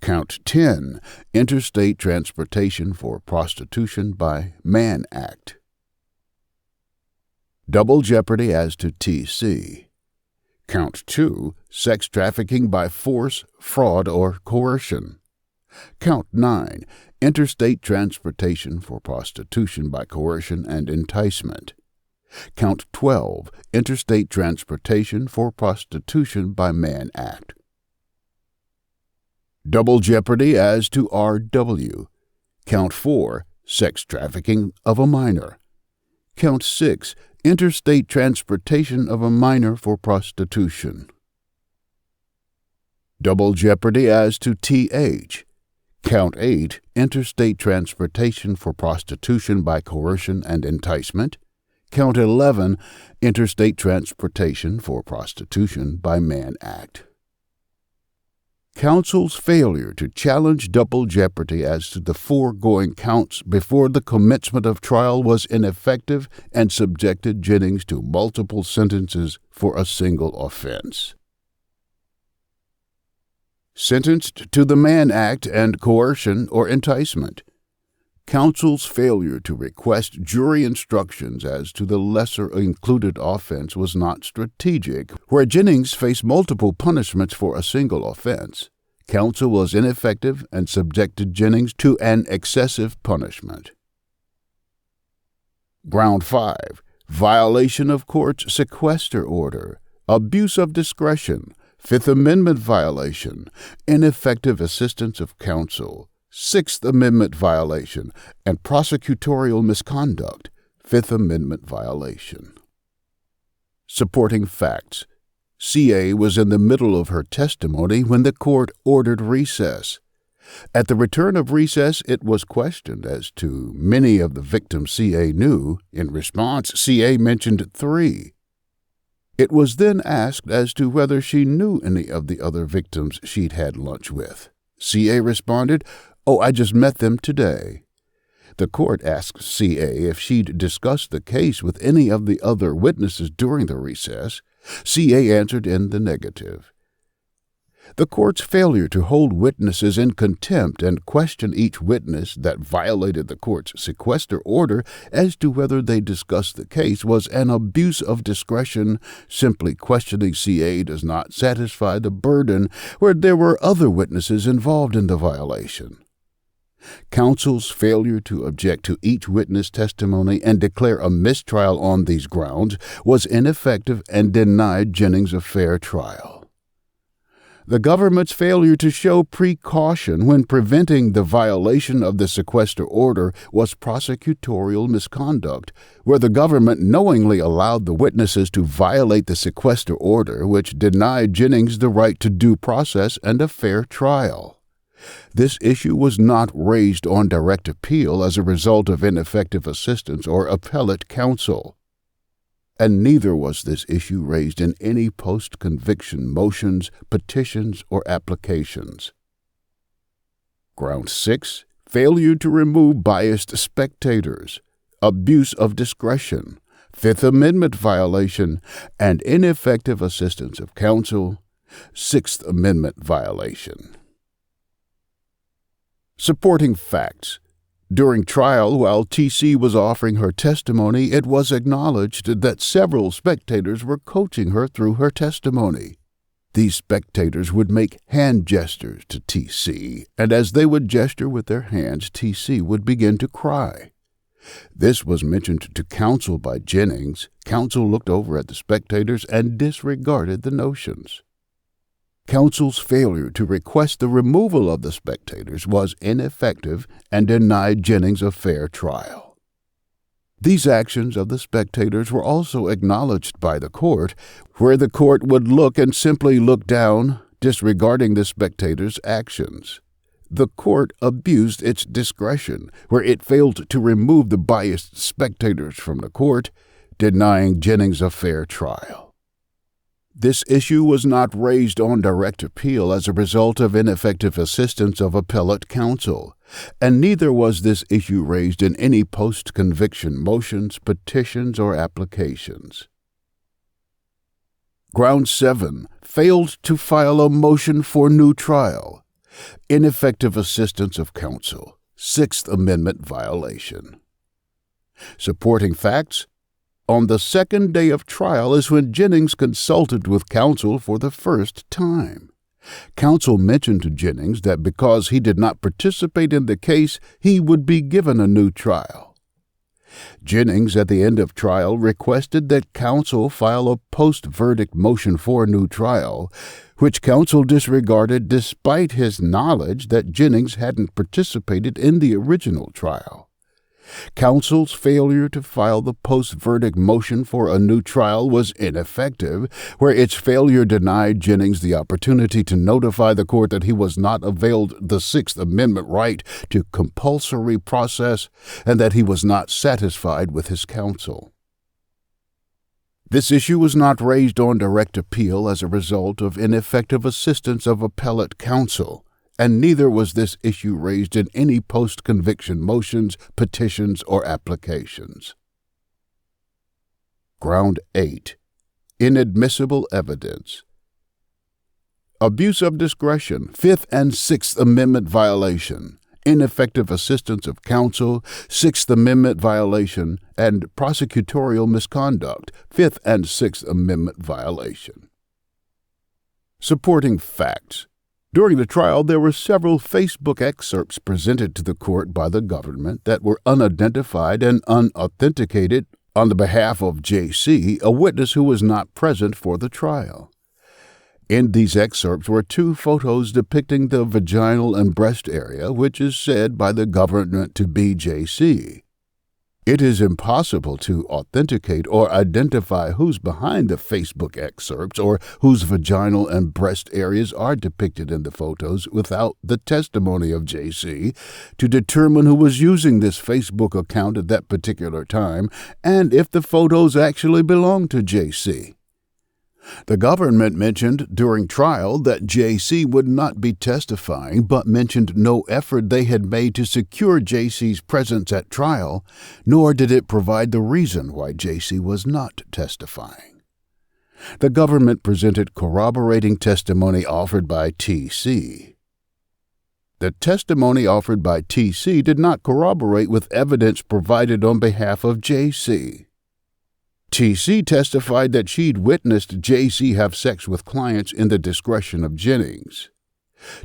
Count 10, interstate transportation for prostitution by Mann Act. Double jeopardy as to TC. Count 2, sex trafficking by force, fraud, or coercion. Count 9, interstate transportation for prostitution by coercion and enticement. Count 12, Interstate Transportation for Prostitution by Man Act. Double jeopardy as to R.W. Count 4, Sex trafficking of a minor. Count 6, Interstate transportation of a minor for prostitution. Double jeopardy as to T.H. Count 8, Interstate transportation for prostitution by coercion and enticement. Count 11, Interstate transportation for prostitution by Man Act. Counsel's failure to challenge double jeopardy as to the foregoing counts before the commencement of trial was ineffective and subjected Jennings to multiple sentences for a single offense. Sentenced to the Mann Act and coercion or enticement. Counsel's failure to request jury instructions as to the lesser included offense was not strategic, where Jennings faced multiple punishments for a single offense. Counsel was ineffective and subjected Jennings to an excessive punishment. Ground 5. Violation of court's sequester order, abuse of discretion, Fifth Amendment violation, ineffective assistance of counsel, Sixth Amendment violation, and prosecutorial misconduct, Fifth Amendment violation. Supporting facts. C.A. was in the middle of her testimony when the court ordered recess. At the return of recess, it was questioned as to many of the victims C.A. knew. In response, C.A. mentioned 3. It was then asked as to whether she knew any of the other victims she'd had lunch with. C.A. responded, "Oh, I just met them today." The court asked C.A. if she'd discussed the case with any of the other witnesses during the recess. C.A. answered in the negative. The court's failure to hold witnesses in contempt and question each witness that violated the court's sequester order as to whether they discussed the case was an abuse of discretion. Simply questioning C.A. does not satisfy the burden where there were other witnesses involved in the violation. Counsel's failure to object to each witness' testimony and declare a mistrial on these grounds was ineffective and denied Jennings a fair trial. The government's failure to show precaution when preventing the violation of the sequester order was prosecutorial misconduct, where the government knowingly allowed the witnesses to violate the sequester order, which denied Jennings the right to due process and a fair trial. This issue was not raised on direct appeal as a result of ineffective assistance or appellate counsel, and neither was this issue raised in any post-conviction motions, petitions, or applications. Ground 6. Failure to remove biased spectators, abuse of discretion, Fifth Amendment violation, and ineffective assistance of counsel, Sixth Amendment violation. Supporting facts. During trial, while T.C. was offering her testimony, it was acknowledged that several spectators were coaching her through her testimony. These spectators would make hand gestures to T.C., and as they would gesture with their hands, T.C. would begin to cry. This was mentioned to counsel by Jennings. Counsel looked over at the spectators and disregarded the notions. Counsel's failure to request the removal of the spectators was ineffective and denied Jennings a fair trial. These actions of the spectators were also acknowledged by the court, where the court would look and simply look down, disregarding the spectators' actions. The court abused its discretion, where it failed to remove the biased spectators from the court, denying Jennings a fair trial. This issue was not raised on direct appeal as a result of ineffective assistance of appellate counsel, and neither was this issue raised in any post-conviction motions, petitions, or applications. Ground 7. Failed to file a motion for new trial, ineffective assistance of counsel, Sixth Amendment violation. Supporting facts. On the second day of trial is when Jennings consulted with counsel for the first time. Counsel mentioned to Jennings that because he did not participate in the case, he would be given a new trial. Jennings, at the end of trial, requested that counsel file a post-verdict motion for a new trial, which counsel disregarded despite his knowledge that Jennings hadn't participated in the original trial. Counsel's failure to file the post-verdict motion for a new trial was ineffective, where its failure denied Jennings the opportunity to notify the court that he was not availed the Sixth Amendment right to compulsory process and that he was not satisfied with his counsel. This issue was not raised on direct appeal as a result of ineffective assistance of appellate counsel, and neither was this issue raised in any post-conviction motions, petitions, or applications. Ground 8. Inadmissible evidence. Abuse of discretion, Fifth and Sixth Amendment violation, ineffective assistance of counsel, Sixth Amendment violation, and prosecutorial misconduct, Fifth and Sixth Amendment violation. Supporting facts. During the trial, there were several Facebook excerpts presented to the court by the government that were unidentified and unauthenticated on the behalf of J.C., a witness who was not present for the trial. In these excerpts were 2 photos depicting the vaginal and breast area, which is said by the government to be J.C. It is impossible to authenticate or identify who's behind the Facebook excerpts or whose vaginal and breast areas are depicted in the photos without the testimony of J.C. to determine who was using this Facebook account at that particular time and if the photos actually belong to J.C. The government mentioned during trial that J.C. would not be testifying, but mentioned no effort they had made to secure J.C.'s presence at trial, nor did it provide the reason why J.C. was not testifying. The government presented corroborating testimony offered by T.C. The testimony offered by T.C. did not corroborate with evidence provided on behalf of J.C. T.C. testified that she'd witnessed J.C. have sex with clients in the discretion of Jennings.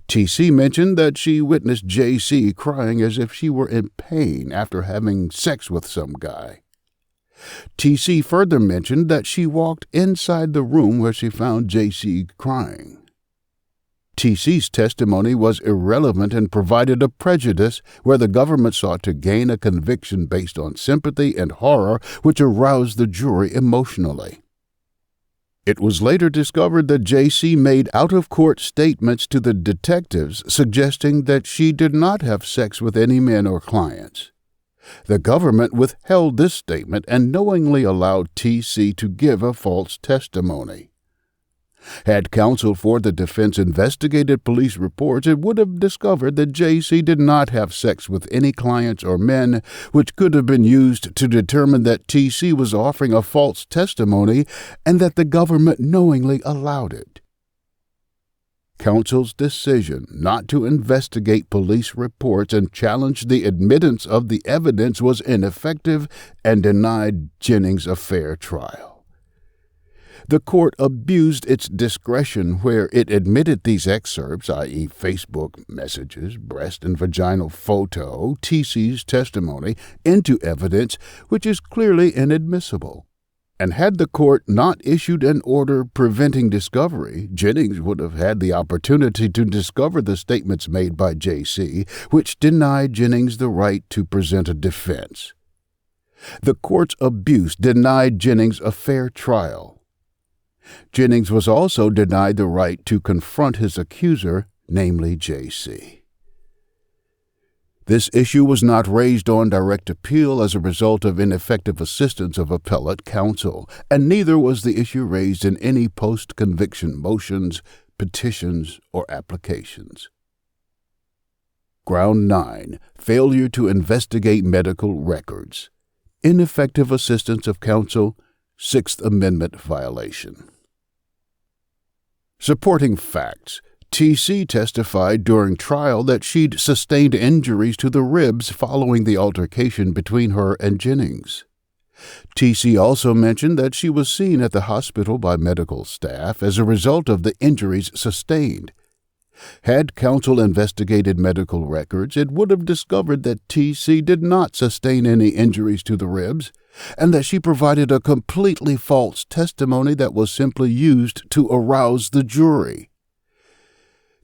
T.C. mentioned that she witnessed J.C. crying as if she were in pain after having sex with some guy. T.C. further mentioned that she walked inside the room where she found J.C. crying. T.C.'s testimony was irrelevant and provided a prejudice where the government sought to gain a conviction based on sympathy and horror which aroused the jury emotionally. It was later discovered that J.C. made out-of-court statements to the detectives suggesting that she did not have sex with any men or clients. The government withheld this statement and knowingly allowed T.C. to give a false testimony. Had counsel for the defense investigated police reports, it would have discovered that J.C. did not have sex with any clients or men, which could have been used to determine that T.C. was offering a false testimony and that the government knowingly allowed it. Counsel's decision not to investigate police reports and challenge the admittance of the evidence was ineffective and denied Jennings a fair trial. The court abused its discretion where it admitted these excerpts, i.e. Facebook messages, breast and vaginal photo, T.C.'s testimony, into evidence which is clearly inadmissible. And had the court not issued an order preventing discovery, Jennings would have had the opportunity to discover the statements made by J.C., which denied Jennings the right to present a defense. The court's abuse denied Jennings a fair trial. Jennings was also denied the right to confront his accuser, namely J.C. This issue was not raised on direct appeal as a result of ineffective assistance of appellate counsel, and neither was the issue raised in any post-conviction motions, petitions, or applications. Ground 9. Failure to investigate medical records. Ineffective assistance of counsel, Sixth Amendment violation. Supporting facts. T.C. testified during trial that she'd sustained injuries to the ribs following the altercation between her and Jennings. T.C. also mentioned that she was seen at the hospital by medical staff as a result of the injuries sustained. Had counsel investigated medical records, it would have discovered that T.C. did not sustain any injuries to the ribs, and that she provided a completely false testimony that was simply used to arouse the jury.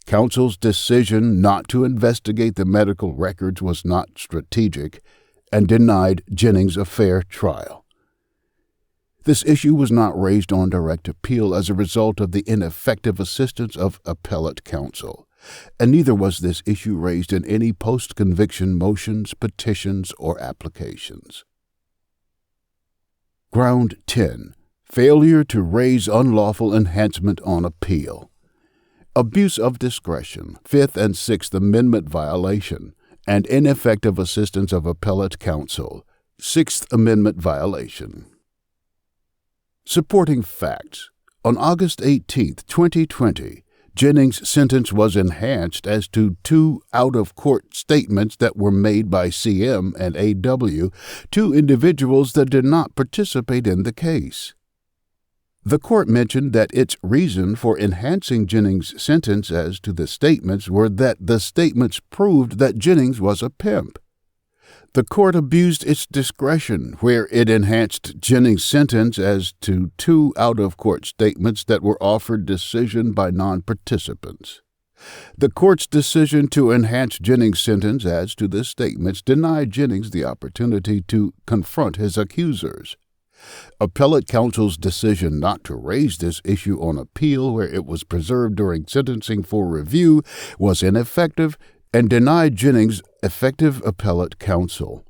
Counsel's decision not to investigate the medical records was not strategic and denied Jennings a fair trial. This issue was not raised on direct appeal as a result of the ineffective assistance of appellate counsel, and neither was this issue raised in any post-conviction motions, petitions, or applications. Ground 10. Failure to raise unlawful enhancement on appeal. Abuse of discretion, Fifth and Sixth Amendment violation, and ineffective assistance of appellate counsel, Sixth Amendment violation. Supporting facts. On August 18, 2020, Jennings' sentence was enhanced as to 2 out-of-court statements that were made by CM and AW, 2 individuals that did not participate in the case. The court mentioned that its reason for enhancing Jennings' sentence as to the statements were that the statements proved that Jennings was a pimp. The court abused its discretion where it enhanced Jennings' sentence as to 2 out-of-court statements that were offered decision by non-participants. The court's decision to enhance Jennings' sentence as to the statements denied Jennings the opportunity to confront his accusers. Appellate counsel's decision not to raise this issue on appeal where it was preserved during sentencing for review was ineffective and denied Jennings effective appellate counsel.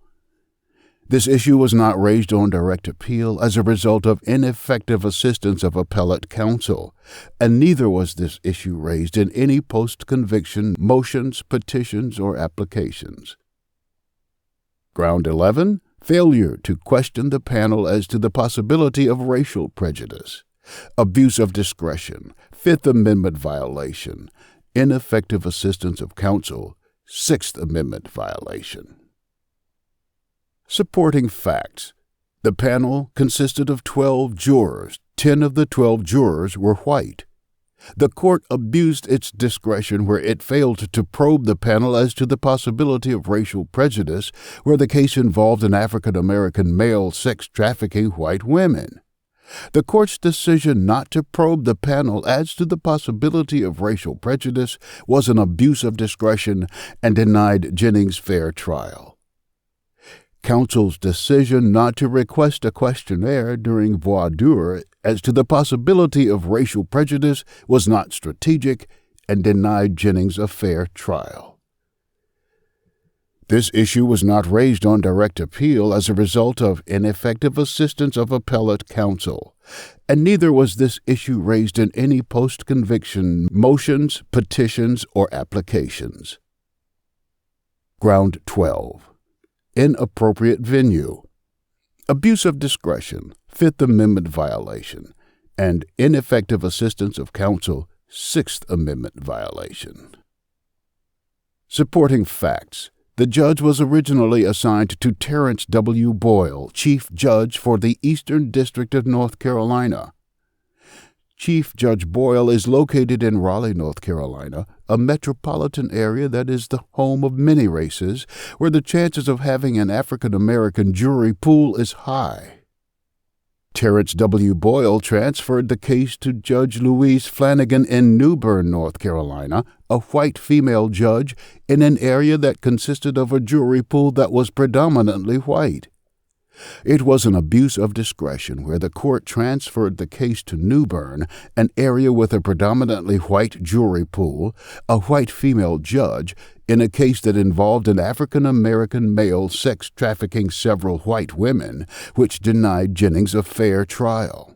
This issue was not raised on direct appeal as a result of ineffective assistance of appellate counsel, and neither was this issue raised in any post-conviction motions, petitions, or applications. Ground 11. Failure to question the panel as to the possibility of racial prejudice. Abuse of discretion, Fifth Amendment violation, ineffective assistance of counsel, Sixth Amendment violation. Supporting facts. The panel consisted of 12 jurors. 10 of the 12 jurors were white. The court abused its discretion where it failed to probe the panel as to the possibility of racial prejudice where the case involved an African-American male sex trafficking white women. The court's decision not to probe the panel as to the possibility of racial prejudice was an abuse of discretion and denied Jennings fair trial. Counsel's decision not to request a questionnaire during voir dire as to the possibility of racial prejudice was not strategic and denied Jennings a fair trial. This issue was not raised on direct appeal as a result of ineffective assistance of appellate counsel, and neither was this issue raised in any post-conviction motions, petitions, or applications. Ground 12. Inappropriate venue. Abuse of discretion, Fifth Amendment violation, and ineffective assistance of counsel, Sixth Amendment violation. Supporting facts. The judge was originally assigned to Terrence W. Boyle, Chief Judge for the Eastern District of North Carolina. Chief Judge Boyle is located in Raleigh, North Carolina, a metropolitan area that is the home of many races, where the chances of having an African-American jury pool is high. Terrence W. Boyle transferred the case to Judge Louise Flanagan in New Bern, North Carolina, a white female judge in an area that consisted of a jury pool that was predominantly white. It was an abuse of discretion where the court transferred the case to New Bern, an area with a predominantly white jury pool, a white female judge, in a case that involved an African-American male sex trafficking several white women, which denied Jennings a fair trial.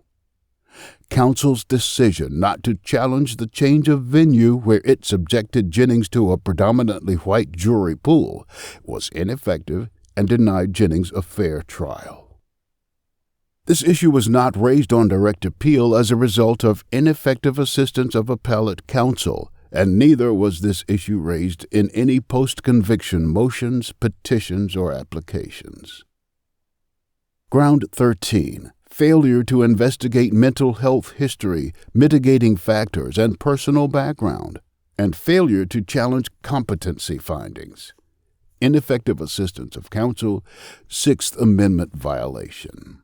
Counsel's decision not to challenge the change of venue where it subjected Jennings to a predominantly white jury pool was ineffective and denied Jennings a fair trial. This issue was not raised on direct appeal as a result of ineffective assistance of appellate counsel, and neither was this issue raised in any post-conviction motions, petitions, or applications. Ground 13. Failure to investigate mental health history, mitigating factors, and personal background. and failure to challenge competency findings. Ineffective assistance of counsel, Sixth Amendment violation.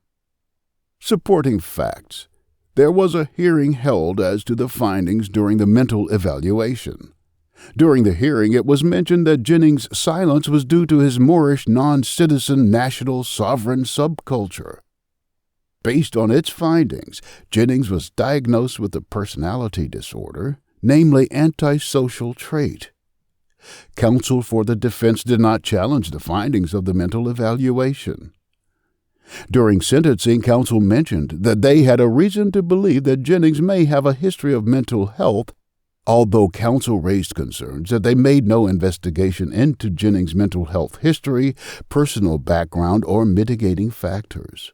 Supporting facts. There was a hearing held as to the findings during the mental evaluation. During the hearing, it was mentioned that Jennings' silence was due to his Moorish non-citizen national sovereign subculture. Based on its findings, Jennings was diagnosed with a personality disorder, namely antisocial trait. Counsel for the defense did not challenge the findings of the mental evaluation. During sentencing, counsel mentioned that they had a reason to believe that Jennings may have a history of mental health, although counsel raised concerns that they made no investigation into Jennings' mental health history, personal background, or mitigating factors.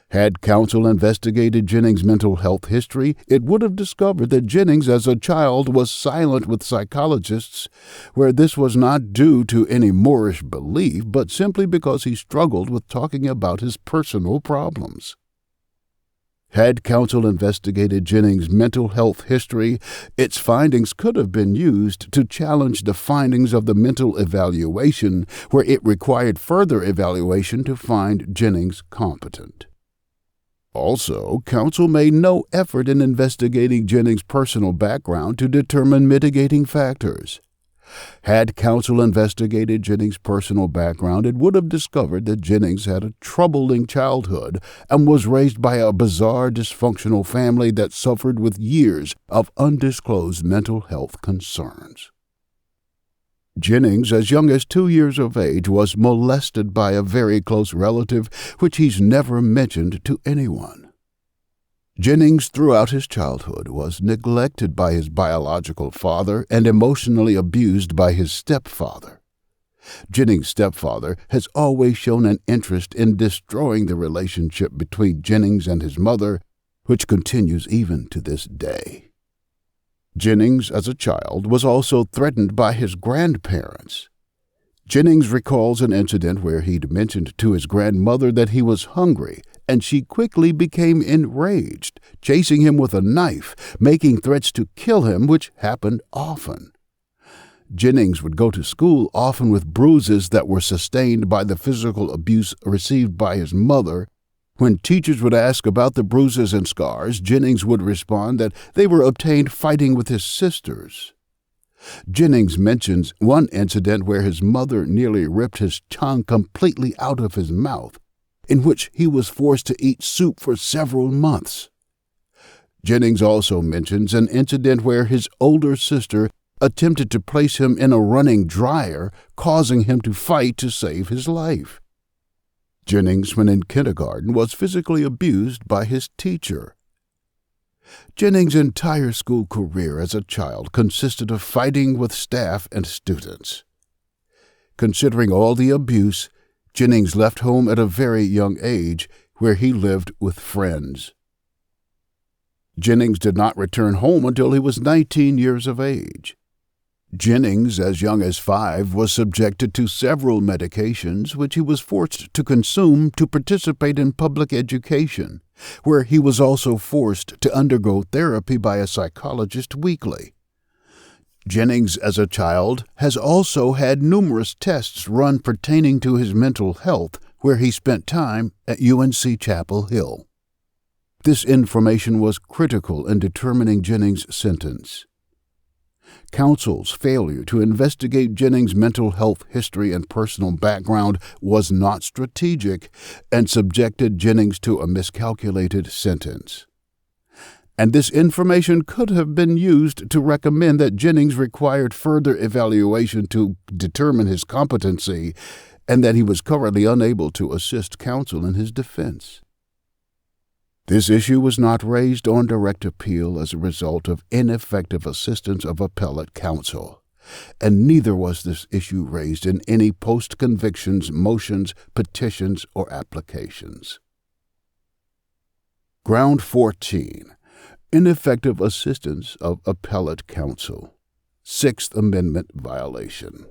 Had counsel investigated Jennings' mental health history, it would have discovered that Jennings as a child was silent with psychologists, where this was not due to any Moorish belief, but simply because he struggled with talking about his personal problems. Had counsel investigated Jennings' mental health history, its findings could have been used to challenge the findings of the mental evaluation, where it required further evaluation to find Jennings competent. Also, counsel made no effort in investigating Jennings' personal background to determine mitigating factors. Had counsel investigated Jennings' personal background, it would have discovered that Jennings had a troubling childhood and was raised by a bizarre, dysfunctional family that suffered with years of undisclosed mental health concerns. Jennings, as young as 2 years of age, was molested by a very close relative, which he's never mentioned to anyone. Jennings, throughout his childhood, was neglected by his biological father and emotionally abused by his stepfather. Jennings' stepfather has always shown an interest in destroying the relationship between Jennings and his mother, which continues even to this day. Jennings, as a child, was also threatened by his grandparents. Jennings recalls an incident where he'd mentioned to his grandmother that he was hungry, and she quickly became enraged, chasing him with a knife, making threats to kill him, which happened often. Jennings would go to school often with bruises that were sustained by the physical abuse received by his mother. When teachers would ask about the bruises and scars, Jennings would respond that they were obtained fighting with his sisters. Jennings mentions one incident where his mother nearly ripped his tongue completely out of his mouth, in which he was forced to eat soup for several months. Jennings also mentions an incident where his older sister attempted to place him in a running dryer, causing him to fight to save his life. Jennings, when in kindergarten, was physically abused by his teacher. Jennings' entire school career as a child consisted of fighting with staff and students. Considering all the abuse, Jennings left home at a very young age, where he lived with friends. Jennings did not return home until he was 19 years of age. Jennings, as young as 5, was subjected to several medications which he was forced to consume to participate in public education, where he was also forced to undergo therapy by a psychologist weekly. Jennings, as a child, has also had numerous tests run pertaining to his mental health, where he spent time at UNC Chapel Hill. This information was critical in determining Jennings' sentence. Counsel's failure to investigate Jennings' mental health history and personal background was not strategic and subjected Jennings to a miscalculated sentence. And this information could have been used to recommend that Jennings required further evaluation to determine his competency, and that he was currently unable to assist counsel in his defense. This issue was not raised on direct appeal as a result of ineffective assistance of appellate counsel, and neither was this issue raised in any post-convictions motions, petitions, or applications. Ground 14. Ineffective assistance of appellate counsel. Sixth Amendment violation.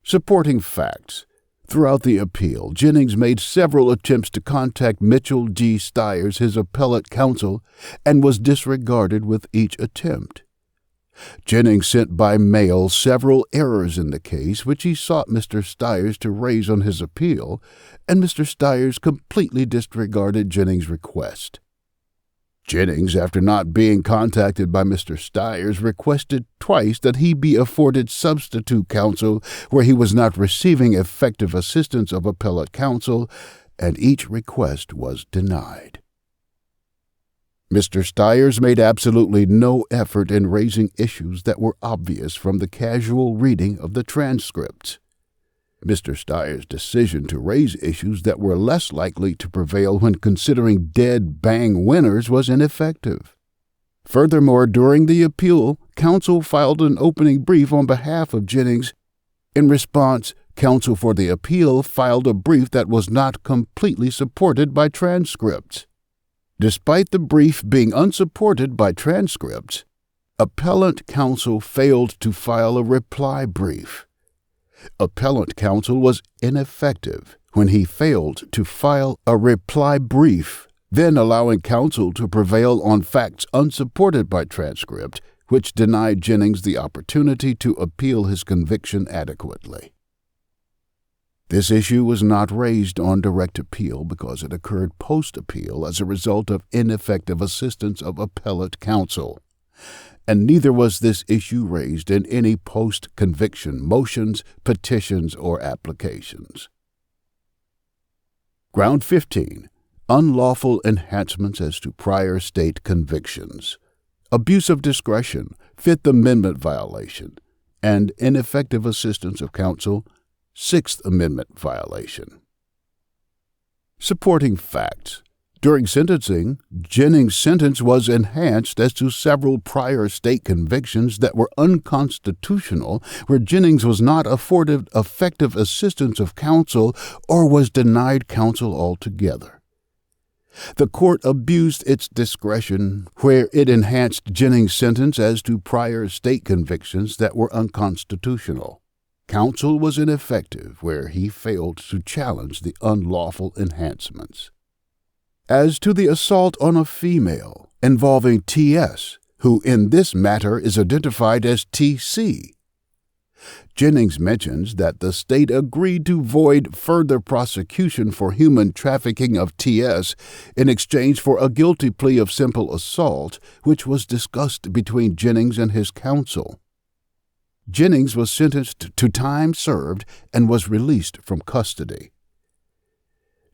Supporting facts. Throughout the appeal, Jennings made several attempts to contact Mitchell G. Stiers, his appellate counsel, and was disregarded with each attempt. Jennings sent by mail several errors in the case, which he sought Mr. Stiers to raise on his appeal, and Mr. Stiers completely disregarded Jennings' request. Jennings, after not being contacted by Mr. Stiers, requested twice that he be afforded substitute counsel where he was not receiving effective assistance of appellate counsel, and each request was denied. Mr. Stiers made absolutely no effort in raising issues that were obvious from the casual reading of the transcripts. Mr. Stiers' decision to raise issues that were less likely to prevail when considering dead bang winners was ineffective. Furthermore, during the appeal, counsel filed an opening brief on behalf of Jennings. In response, counsel for the appeal filed a brief that was not completely supported by transcripts. Despite the brief being unsupported by transcripts, appellant counsel failed to file a reply brief. Appellant counsel was ineffective when he failed to file a reply brief, then allowing counsel to prevail on facts unsupported by transcript, which denied Jennings the opportunity to appeal his conviction adequately. This issue was not raised on direct appeal because it occurred post-appeal as a result of ineffective assistance of appellate counsel, and neither was this issue raised in any post-conviction motions, petitions, or applications. Ground 15. Unlawful enhancements as to prior state convictions. Abuse of discretion, Fifth Amendment violation, and ineffective assistance of counsel, Sixth Amendment violation. Supporting facts. During sentencing, Jennings' sentence was enhanced as to several prior state convictions that were unconstitutional, where Jennings was not afforded effective assistance of counsel or was denied counsel altogether. The court abused its discretion where it enhanced Jennings' sentence as to prior state convictions that were unconstitutional. Counsel was ineffective where he failed to challenge the unlawful enhancements. As to the assault on a female involving T.S., who in this matter is identified as T.C., Jennings mentions that the state agreed to void further prosecution for human trafficking of T.S. in exchange for a guilty plea of simple assault, which was discussed between Jennings and his counsel. Jennings was sentenced to time served and was released from custody.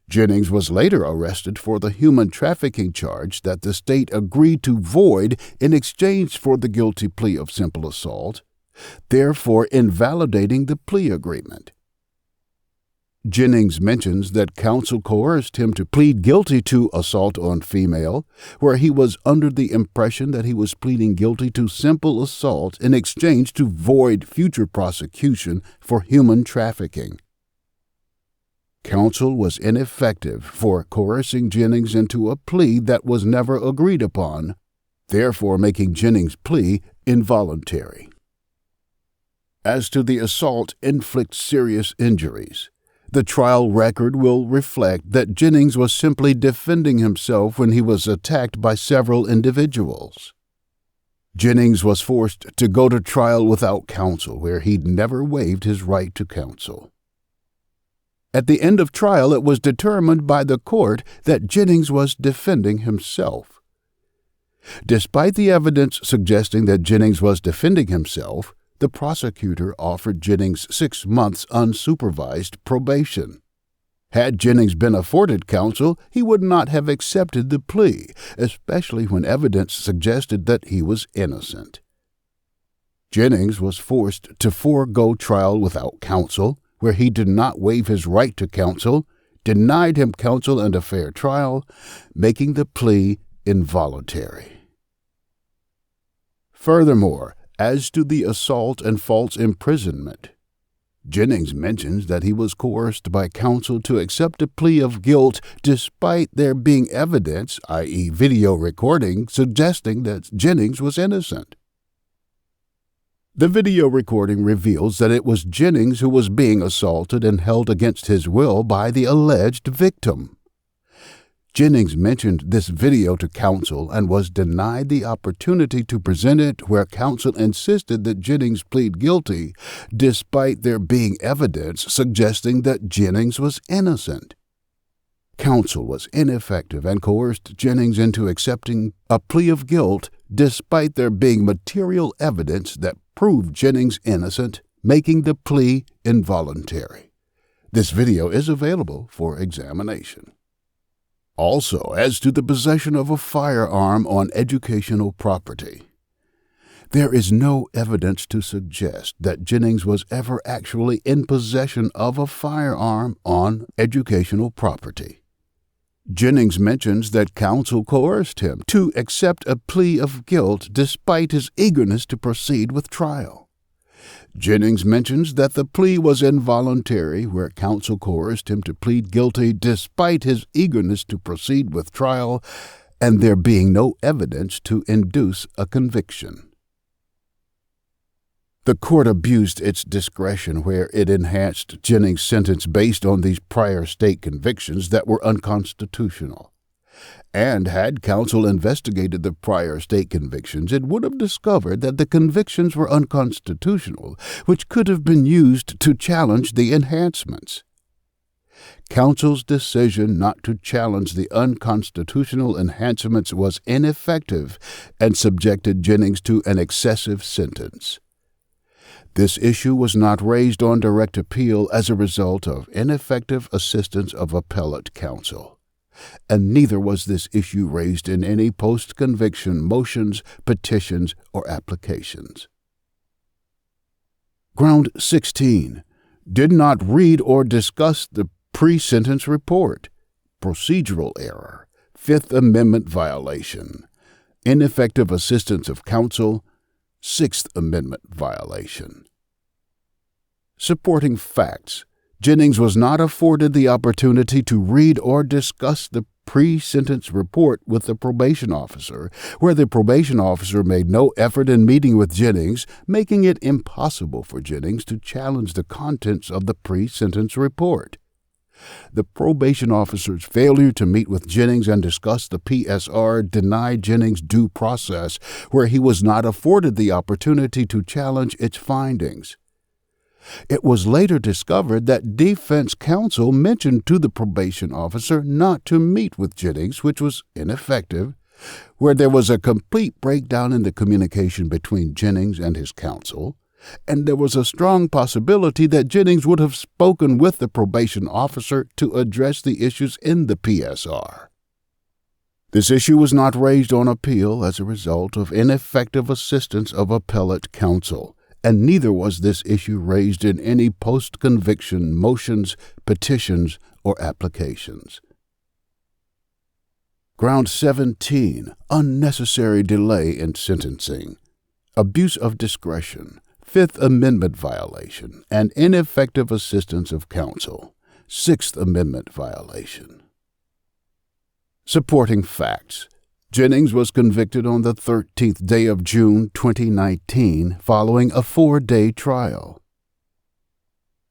Jennings was later arrested for the human trafficking charge that the state agreed to void in exchange for the guilty plea of simple assault, therefore invalidating the plea agreement. Jennings mentions that counsel coerced him to plead guilty to assault on female, where he was under the impression that he was pleading guilty to simple assault in exchange to void future prosecution for human trafficking. Counsel was ineffective for coercing Jennings into a plea that was never agreed upon, therefore making Jennings' plea involuntary. As to the assault inflicts serious injuries, the trial record will reflect that Jennings was simply defending himself when he was attacked by several individuals. Jennings was forced to go to trial without counsel, where he'd never waived his right to counsel. At the end of trial, it was determined by the court that Jennings was defending himself. Despite the evidence suggesting that Jennings was defending himself, the prosecutor offered Jennings 6 months unsupervised probation. Had Jennings been afforded counsel, he would not have accepted the plea, especially when evidence suggested that he was innocent. Jennings was forced to forego trial without counsel, where he did not waive his right to counsel, denied him counsel and a fair trial, making the plea involuntary. Furthermore, as to the assault and false imprisonment, Jennings mentions that he was coerced by counsel to accept a plea of guilt despite there being evidence, i.e. video recording, suggesting that Jennings was innocent. The video recording reveals that it was Jennings who was being assaulted and held against his will by the alleged victim. Jennings mentioned this video to counsel and was denied the opportunity to present it, where counsel insisted that Jennings plead guilty, despite there being evidence suggesting that Jennings was innocent. Counsel was ineffective and coerced Jennings into accepting a plea of guilt, despite there being material evidence that proved Jennings innocent, making the plea involuntary. This video is available for examination. Also, as to the possession of a firearm on educational property, there is no evidence to suggest that Jennings was ever actually in possession of a firearm on educational property. Jennings mentions that counsel coerced him to accept a plea of guilt despite his eagerness to proceed with trial. Jennings mentions that the plea was involuntary, where counsel coerced him to plead guilty despite his eagerness to proceed with trial, and there being no evidence to induce a conviction. The court abused its discretion where it enhanced Jennings' sentence based on these prior state convictions that were unconstitutional. And had counsel investigated the prior state convictions, it would have discovered that the convictions were unconstitutional, which could have been used to challenge the enhancements. Counsel's decision not to challenge the unconstitutional enhancements was ineffective and subjected Jennings to an excessive sentence. This issue was not raised on direct appeal as a result of ineffective assistance of appellate counsel, and neither was this issue raised in any post-conviction motions, petitions, or applications. Ground 16. Did not read or discuss the pre-sentence report. Procedural error. Fifth Amendment violation. Ineffective assistance of counsel. Sixth Amendment violation. Supporting facts. Jennings was not afforded the opportunity to read or discuss the pre-sentence report with the probation officer, where the probation officer made no effort in meeting with Jennings, making it impossible for Jennings to challenge the contents of the pre-sentence report. The probation officer's failure to meet with Jennings and discuss the PSR denied Jennings due process, where he was not afforded the opportunity to challenge its findings. It was later discovered that defense counsel mentioned to the probation officer not to meet with Jennings, which was ineffective, where there was a complete breakdown in the communication between Jennings and his counsel, and there was a strong possibility that Jennings would have spoken with the probation officer to address the issues in the PSR. This issue was not raised on appeal as a result of ineffective assistance of appellate counsel, and neither was this issue raised in any post-conviction motions, petitions, or applications. Ground 17. Unnecessary delay in sentencing. Abuse of discretion. Fifth Amendment violation, and ineffective assistance of counsel. Sixth Amendment violation. Supporting facts. Jennings was convicted on the 13th day of June 2019 following a 4-day trial.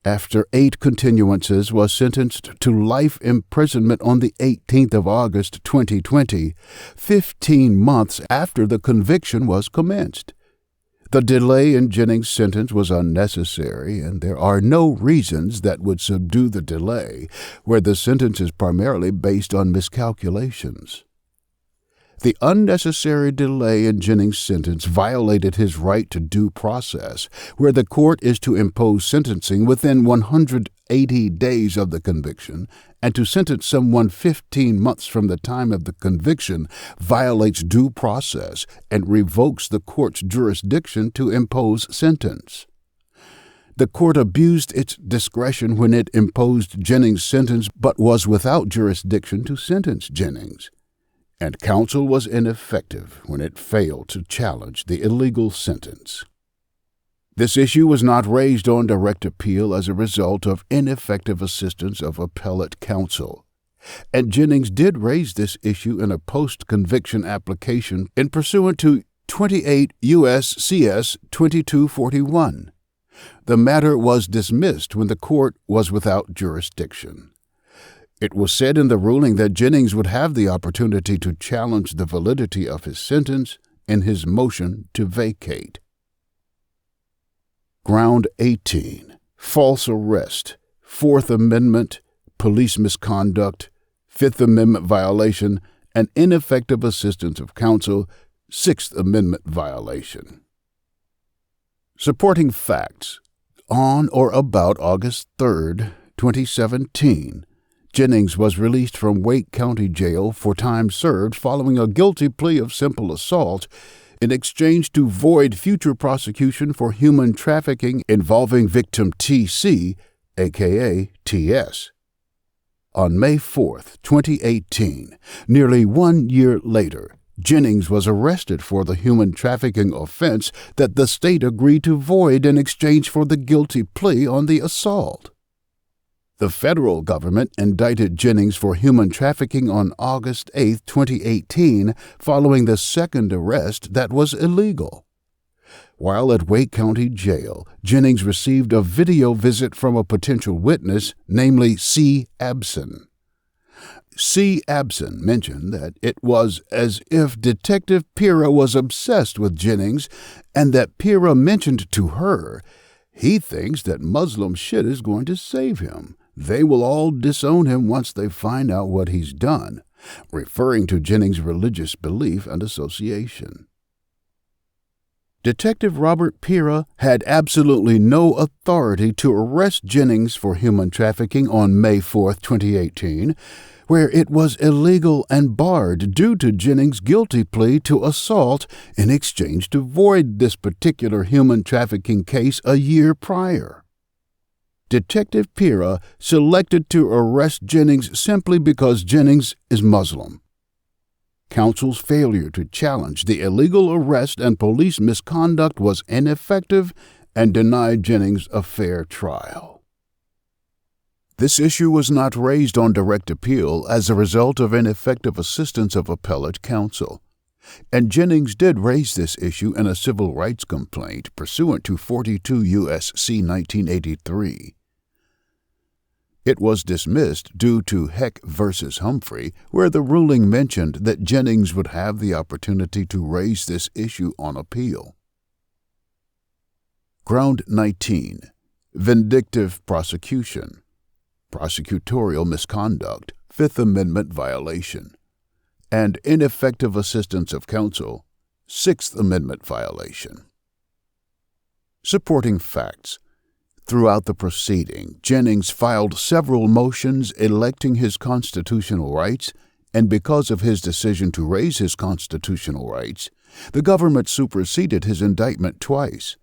After 8 continuances, was sentenced to life imprisonment on the 18th of August 2020, 15 months after the conviction was commenced. The delay in Jennings' sentence was unnecessary, and there are no reasons that would subdue the delay, where the sentence is primarily based on miscalculations. The unnecessary delay in Jennings' sentence violated his right to due process, where the court is to impose sentencing within 180 days of the conviction, and to sentence someone 15 months from the time of the conviction violates due process and revokes the court's jurisdiction to impose sentence. The court abused its discretion when it imposed Jennings' sentence but was without jurisdiction to sentence Jennings, and counsel was ineffective when it failed to challenge the illegal sentence. This issue was not raised on direct appeal as a result of ineffective assistance of appellate counsel, and Jennings did raise this issue in a post-conviction application in pursuant to 28 U.S.C.S. 2241. The matter was dismissed when the court was without jurisdiction. It was said in the ruling that Jennings would have the opportunity to challenge the validity of his sentence in his motion to vacate. Ground 18. False arrest, Fourth Amendment, police misconduct, Fifth Amendment violation, and ineffective assistance of counsel, Sixth Amendment violation. Supporting facts. On or about August 3, 2017, Jennings was released from Wake County Jail for time served following a guilty plea of simple assault in exchange to void future prosecution for human trafficking involving victim T.C., a.k.a. T.S. On May 4, 2018, nearly 1 year later, Jennings was arrested for the human trafficking offense that the state agreed to void in exchange for the guilty plea on the assault. The federal government indicted Jennings for human trafficking on August 8, 2018, following the second arrest that was illegal. While at Wake County Jail, Jennings received a video visit from a potential witness, namely C. Abson. C. Abson mentioned that it was as if Detective Pira was obsessed with Jennings and that Pira mentioned to her, "He thinks that Muslim shit is going to save him. They will all disown him once they find out what he's done," referring to Jennings' religious belief and association. Detective Robert Pira had absolutely no authority to arrest Jennings for human trafficking on May 4, 2018, where it was illegal and barred due to Jennings' guilty plea to assault in exchange to void this particular human trafficking case a year prior. Detective Pira selected to arrest Jennings simply because Jennings is Muslim. Counsel's failure to challenge the illegal arrest and police misconduct was ineffective and denied Jennings a fair trial. This issue was not raised on direct appeal as a result of ineffective assistance of appellate counsel, and Jennings did raise this issue in a civil rights complaint pursuant to 42 U.S.C. 1983. It was dismissed due to Heck v. Humphrey, where the ruling mentioned that Jennings would have the opportunity to raise this issue on appeal. Ground 19. Vindictive prosecution, prosecutorial misconduct, Fifth Amendment violation, and ineffective assistance of counsel, Sixth Amendment violation. Supporting facts. Throughout the proceeding, Jennings filed several motions electing his constitutional rights, and because of his decision to raise his constitutional rights, the government superseded his indictment twice.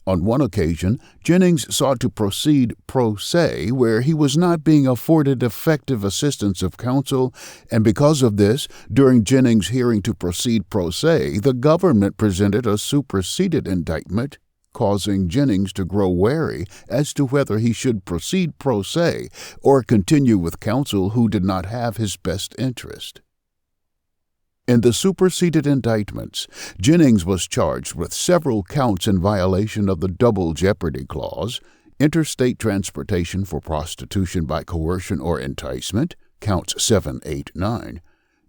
On one occasion, Jennings sought to proceed pro se, where he was not being afforded effective assistance of counsel, and because of this, during Jennings' hearing to proceed pro se, the government presented a superseded indictment, causing Jennings to grow wary as to whether he should proceed pro se or continue with counsel who did not have his best interest. In the superseded indictments, Jennings was charged with several counts in violation of the Double Jeopardy Clause, interstate transportation for prostitution by coercion or enticement, counts 7, 8, 9,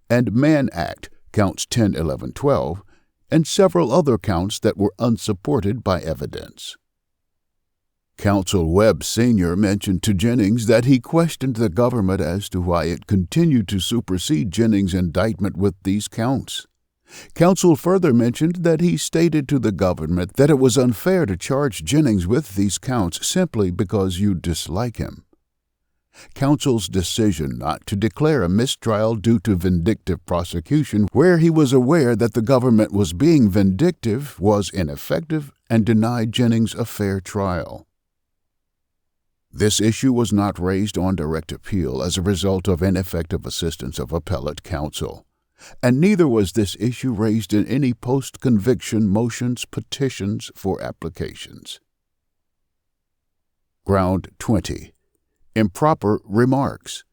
and Mann Act, counts 10, 11, 12, and several other counts that were unsupported by evidence. Counsel Webb Sr. mentioned to Jennings that he questioned the government as to why it continued to supersede Jennings' indictment with these counts. Counsel further mentioned that he stated to the government that it was unfair to charge Jennings with these counts simply because you dislike him. Counsel's decision not to declare a mistrial due to vindictive prosecution, where he was aware that the government was being vindictive, was ineffective and denied Jennings a fair trial. This issue was not raised on direct appeal as a result of ineffective assistance of appellate counsel, and neither was this issue raised in any post-conviction motions, petitions, for applications. Ground 20. Improper remarks,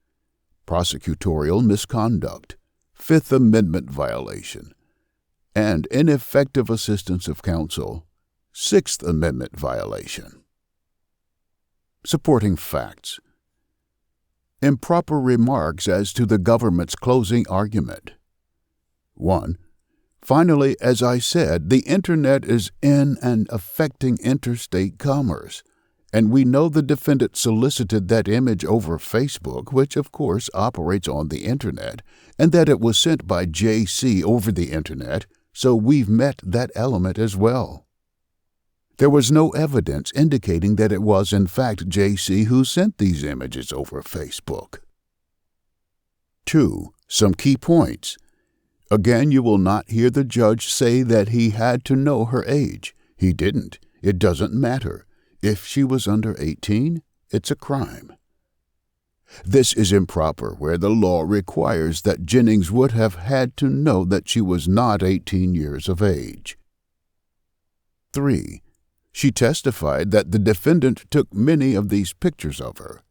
prosecutorial misconduct, Fifth Amendment violation, and ineffective assistance of counsel, Sixth Amendment violation. Supporting facts. Improper remarks as to the government's closing argument. 1. Finally, as I said, the Internet is in and affecting interstate commerce, and we know the defendant solicited that image over Facebook, which of course operates on the Internet, and that it was sent by JC over the Internet, so we've met that element as well. There was no evidence indicating that it was in fact JC who sent these images over Facebook. 2. Some key points. Again, you will not hear the judge say that he had to know her age. He didn't. It doesn't matter. If she was under 18, it's a crime. This is improper, where the law requires that Jennings would have had to know that she was not 18 years of age. 3. She testified that the defendant took many of these pictures of her.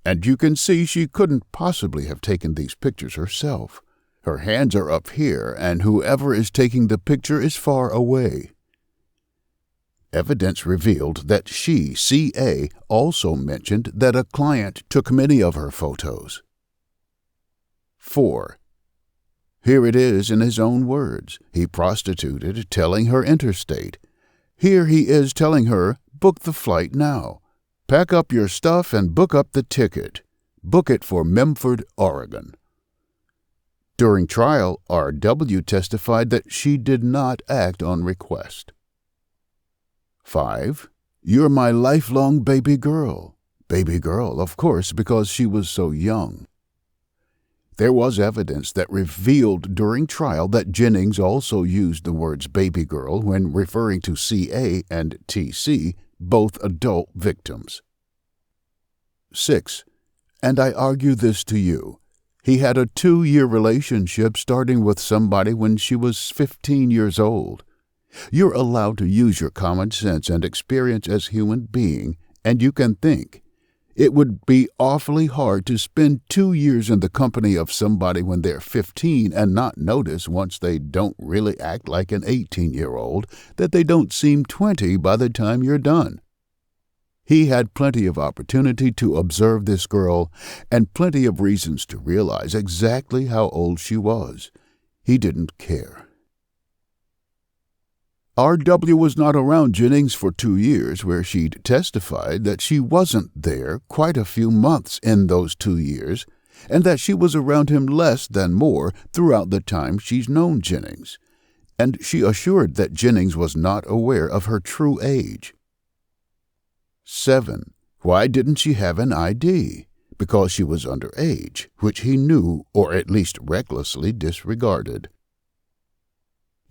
And you can see she couldn't possibly have taken these pictures herself. Her hands are up here, and whoever is taking the picture is far away. Evidence revealed that she, C.A., also mentioned that a client took many of her photos. 4. Here it is in his own words. He prostituted, telling her interstate. Here he is telling her, book the flight now. Pack up your stuff and book up the ticket. Book it for Memphis, Oregon. During trial, R.W. testified that she did not act on request. 5. You're my lifelong baby girl. Baby girl, of course, because she was so young. There was evidence that revealed during trial that Jennings also used the words baby girl when referring to C.A. and T.C., both adult victims. 6. And I argue this to you. He had a 2-year relationship starting with somebody when she was 15 years old. You're allowed to use your common sense and experience as a human being, and you can think. It would be awfully hard to spend 2 years in the company of somebody when they're 15 and not notice, once they don't really act like an 18-year-old, that they don't seem 20 by the time you're done. He had plenty of opportunity to observe this girl and plenty of reasons to realize exactly how old she was. He didn't care. R.W. was not around Jennings for 2 years, where she'd testified that she wasn't there quite a few months in those 2 years, and that she was around him less than more throughout the time she's known Jennings. And she assured that Jennings was not aware of her true age. 7. Why didn't she have an ID? Because she was underage, which he knew or at least recklessly disregarded.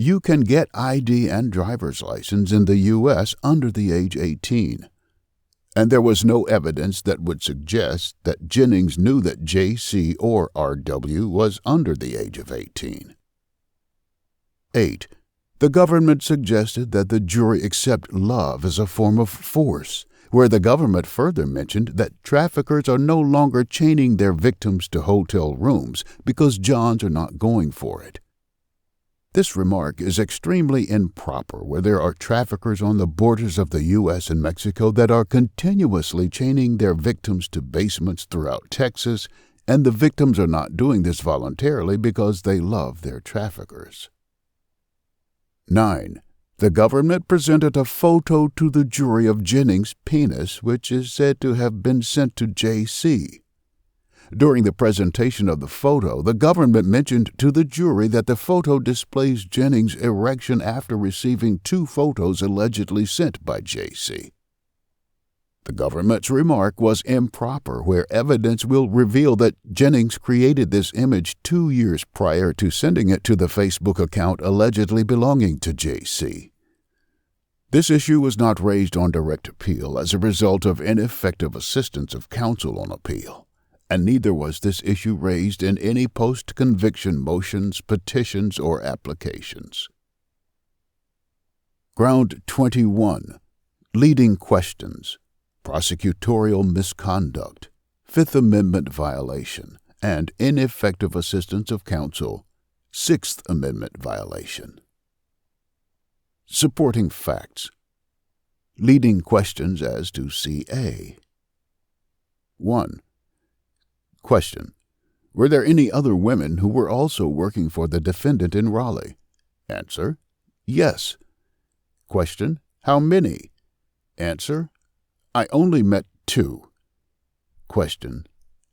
You can get ID and driver's license in the U.S. under the age 18. And there was no evidence that would suggest that Jennings knew that J.C. or R.W. was under the age of 18. 8. The government suggested that the jury accept love as a form of force, where the government further mentioned that traffickers are no longer chaining their victims to hotel rooms because Johns are not going for it. This remark is extremely improper, where there are traffickers on the borders of the U.S. and Mexico that are continuously chaining their victims to basements throughout Texas, and the victims are not doing this voluntarily because they love their traffickers. 9. The government presented a photo to the jury of Jennings' penis, which is said to have been sent to J.C. During the presentation of the photo, the government mentioned to the jury that the photo displays Jennings' erection after receiving 2 photos allegedly sent by J.C. The government's remark was improper, where evidence will reveal that Jennings created this image 2 years prior to sending it to the Facebook account allegedly belonging to J.C. This issue was not raised on direct appeal as a result of ineffective assistance of counsel on appeal, and neither was this issue raised in any post-conviction motions, petitions, or applications. Ground 21. Leading questions. Prosecutorial misconduct, Fifth Amendment violation, and ineffective assistance of counsel, Sixth Amendment violation. Supporting facts. Leading questions as to C.A. 1. Question. Were there any other women who were also working for the defendant in Raleigh? Answer. Yes. Question. How many? Answer. I only met 2. Question.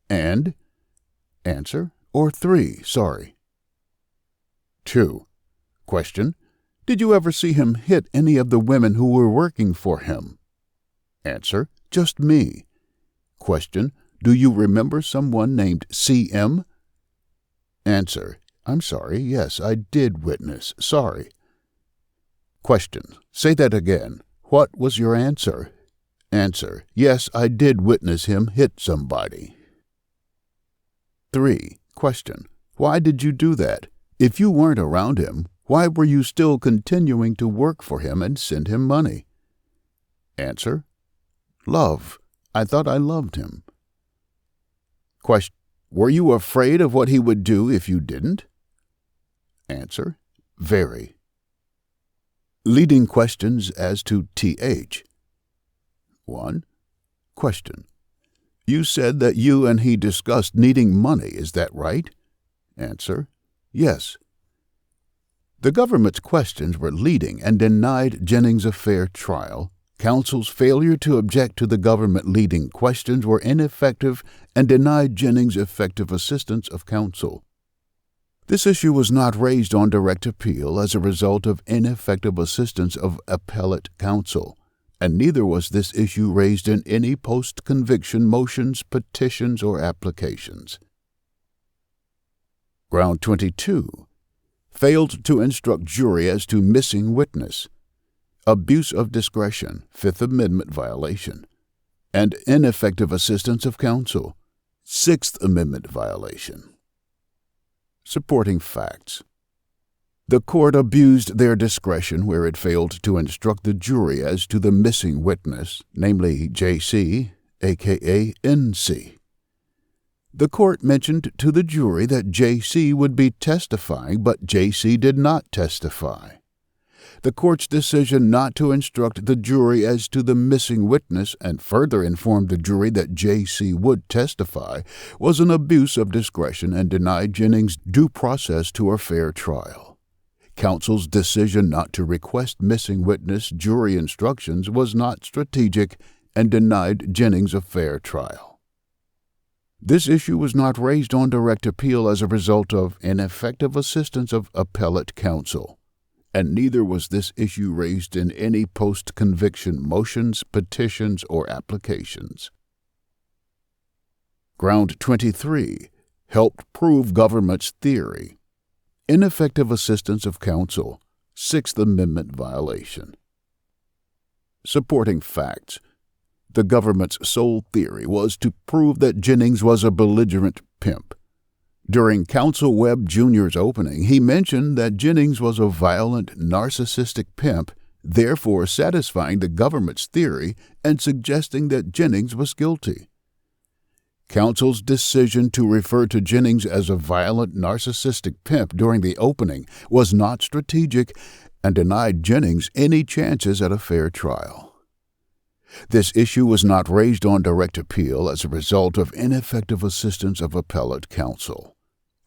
And? Answer. Or 3, sorry. 2. Question. Did you ever see him hit any of the women who were working for him? Answer. Just me. Question. Do you remember someone named C.M.? Answer. I'm sorry, yes, I did witness. Sorry. Question. Say that again. What was your answer? Answer. Yes, I did witness him hit somebody. 3. Question. Why did you do that? If you weren't around him, why were you still continuing to work for him and send him money? Answer. Love. I thought I loved him. Question. Were you afraid of what he would do if you didn't? Answer. Very. Leading questions as to Th. 1. Question. You said that you and he discussed needing money, is that right? Answer. Yes. The government's questions were leading and denied Jennings a fair trial. Counsel's failure to object to the government leading questions were ineffective and denied Jennings effective assistance of counsel. This issue was not raised on direct appeal as a result of ineffective assistance of appellate counsel, and neither was this issue raised in any post-conviction motions, petitions, or applications. Ground 22. Failed to instruct jury as to missing witness. Abuse of discretion, Fifth Amendment violation. And ineffective assistance of counsel, Sixth Amendment violation. Supporting facts. The court abused their discretion where it failed to instruct the jury as to the missing witness, namely J.C., a.k.a. N.C. The court mentioned to the jury that J.C. would be testifying, but J.C. did not testify. The court's decision not to instruct the jury as to the missing witness and further inform the jury that J.C. would testify was an abuse of discretion and denied Jennings due process to a fair trial. Counsel's decision not to request missing witness jury instructions was not strategic and denied Jennings a fair trial. This issue was not raised on direct appeal as a result of ineffective assistance of appellate counsel, and neither was this issue raised in any post-conviction motions, petitions, or applications. Ground 23. Helped prove government's theory. Ineffective assistance of counsel, Sixth Amendment violation. Supporting facts. The government's sole theory was to prove that Jennings was a belligerent pimp. During Counsel Webb Jr.'s opening, he mentioned that Jennings was a violent, narcissistic pimp, therefore satisfying the government's theory and suggesting that Jennings was guilty. Counsel's decision to refer to Jennings as a violent, narcissistic pimp during the opening was not strategic and denied Jennings any chances at a fair trial. This issue was not raised on direct appeal as a result of ineffective assistance of appellate counsel,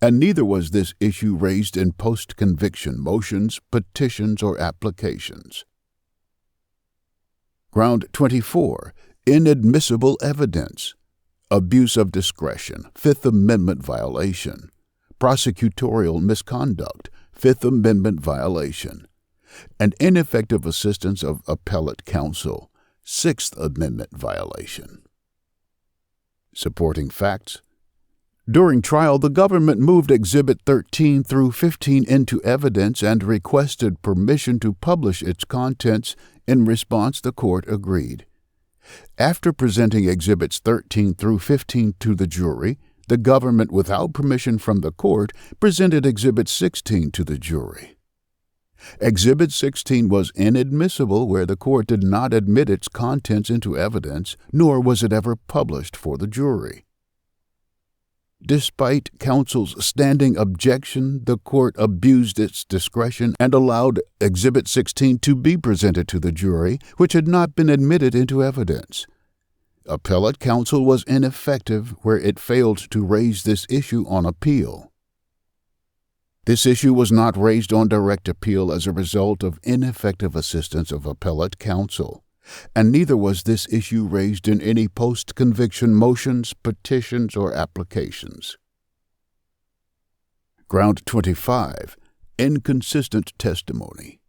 and neither was this issue raised in post-conviction motions, petitions, or applications. Ground 24. Inadmissible evidence. Abuse of discretion, Fifth Amendment violation. Prosecutorial misconduct, Fifth Amendment violation. And ineffective assistance of appellate counsel, Sixth Amendment violation. Supporting facts. During trial, the government moved Exhibit 13 through 15 into evidence and requested permission to publish its contents. In response, the court agreed. After presenting Exhibits 13 through 15 to the jury, the government, without permission from the court, presented Exhibit 16 to the jury. Exhibit 16 was inadmissible where the court did not admit its contents into evidence, nor was it ever published for the jury. Despite counsel's standing objection, the court abused its discretion and allowed Exhibit 16 to be presented to the jury, which had not been admitted into evidence. appellate counsel was ineffective where it failed to raise this issue on appeal. This issue was not raised on direct appeal as a result of ineffective assistance of appellate counsel, and neither was this issue raised in any post-conviction motions, petitions, or applications. Ground 25. Inconsistent testimony.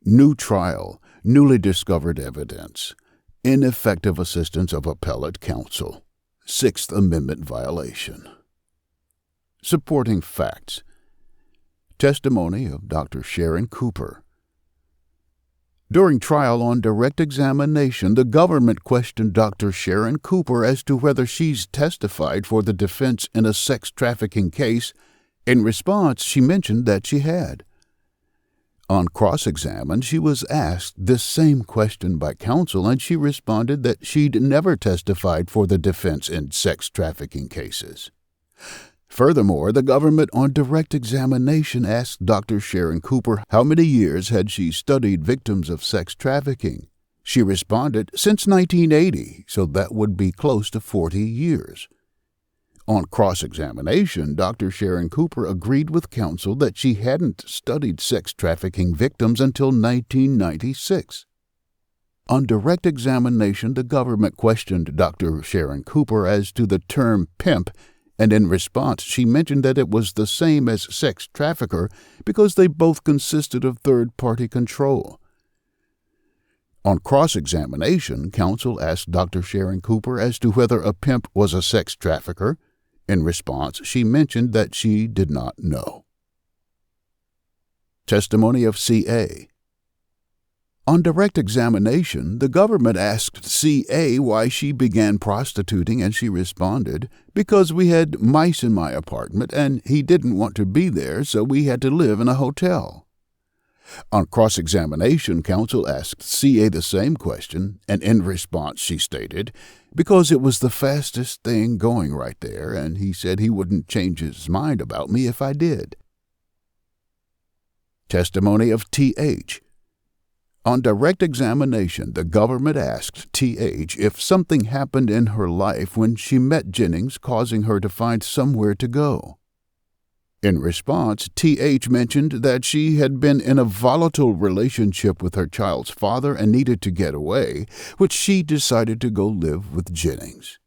New trial, newly discovered evidence. Ineffective assistance of appellate counsel. Sixth Amendment violation. Supporting facts. Testimony of Dr. Sharon Cooper. During trial on direct examination, the government questioned Dr. Sharon Cooper as to whether she's testified for the defense in a sex trafficking case. In response, she mentioned that she had. On cross-examined, she was asked this same question by counsel, and she responded that she'd never testified for the defense in sex trafficking cases. Furthermore, the government on direct examination asked Dr. Sharon Cooper how many years had she studied victims of sex trafficking. She responded, since 1980, so that would be close to 40 years. On cross-examination, Dr. Sharon Cooper agreed with counsel that she hadn't studied sex trafficking victims until 1996. On direct examination, the government questioned Dr. Sharon Cooper as to the term pimp, and in response she mentioned that it was the same as sex trafficker because they both consisted of third-party control. On cross-examination, counsel asked Dr. Sharon Cooper as to whether a pimp was a sex trafficker. In response, she mentioned that she did not know. Testimony of C.A. On direct examination, the government asked C.A. why she began prostituting, and she responded, because we had mice in my apartment and he didn't want to be there, so we had to live in a hotel. On cross-examination, counsel asked C.A. the same question, and in response she stated, because it was the fastest thing going right there, and he said he wouldn't change his mind about me if I did. Testimony of T.H. On direct examination, the government asked T.H. if something happened in her life when she met Jennings, causing her to find somewhere to go. In response, T.H. mentioned that she had been in a volatile relationship with her child's father and needed to get away, which she decided to go live with Jennings.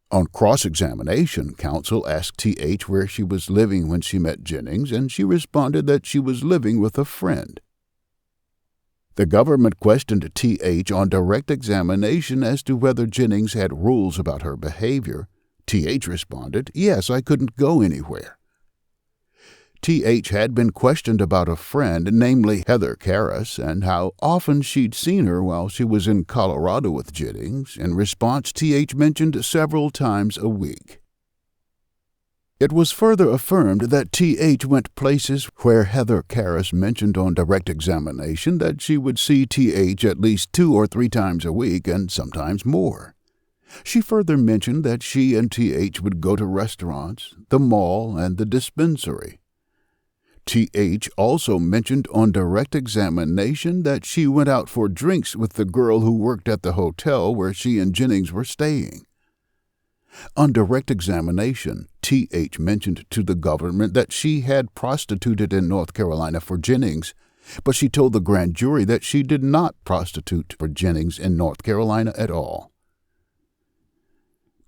On cross-examination, counsel asked T.H. where she was living when she met Jennings, and she responded that she was living with a friend. The government questioned T.H. on direct examination as to whether Jennings had rules about her behavior. T.H. responded, yes, I couldn't go anywhere. T.H. had been questioned about a friend, namely Heather Karras, and how often she'd seen her while she was in Colorado with Jennings. In response, T.H. mentioned several times a week. It was further affirmed that T.H. went places where Heather Karras mentioned on direct examination that she would see T.H. at least 2 or 3 times a week, and sometimes more. She further mentioned that she and T.H. would go to restaurants, the mall, and the dispensary. T.H. also mentioned on direct examination that she went out for drinks with the girl who worked at the hotel where she and Jennings were staying. On direct examination, T.H. mentioned to the government that she had prostituted in North Carolina for Jennings, but she told the grand jury that she did not prostitute for Jennings in North Carolina at all.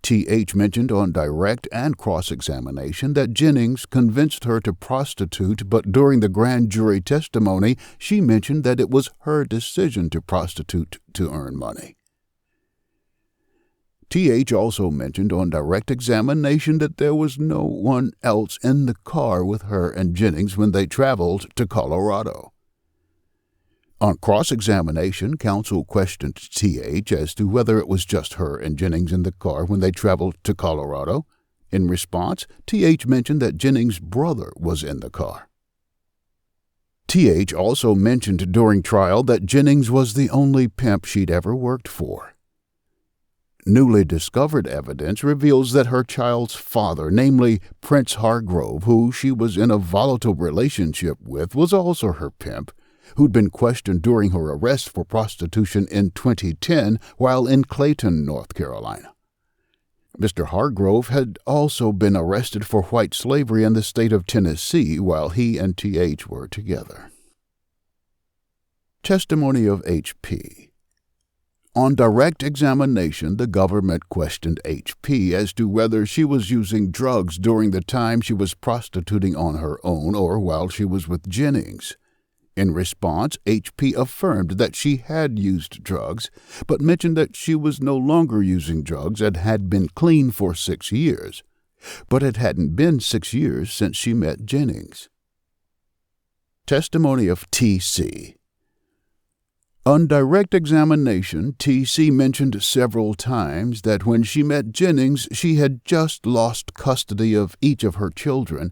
T.H. mentioned on direct and cross-examination that Jennings convinced her to prostitute, but during the grand jury testimony, she mentioned that it was her decision to prostitute to earn money. T.H. also mentioned on direct examination that there was no one else in the car with her and Jennings when they traveled to Colorado. On cross-examination, counsel questioned T.H. as to whether it was just her and Jennings in the car when they traveled to Colorado. In response, T.H. mentioned that Jennings' brother was in the car. T.H. also mentioned during trial that Jennings was the only pimp she'd ever worked for. Newly discovered evidence reveals that her child's father, namely Prince Hargrove, who she was in a volatile relationship with, was also her pimp, who'd been questioned during her arrest for prostitution in 2010 while in Clayton, North Carolina. Mr. Hargrove had also been arrested for white slavery in the state of Tennessee while he and T.H. were together. Testimony of H.P. On direct examination, the government questioned H.P. as to whether she was using drugs during the time she was prostituting on her own or while she was with Jennings. In response, H.P. affirmed that she had used drugs, but mentioned that she was no longer using drugs and had been clean for 6 years. But it hadn't been 6 years since she met Jennings. Testimony of T.C. On direct examination, T.C. mentioned several times that when she met Jennings, she had just lost custody of each of her children,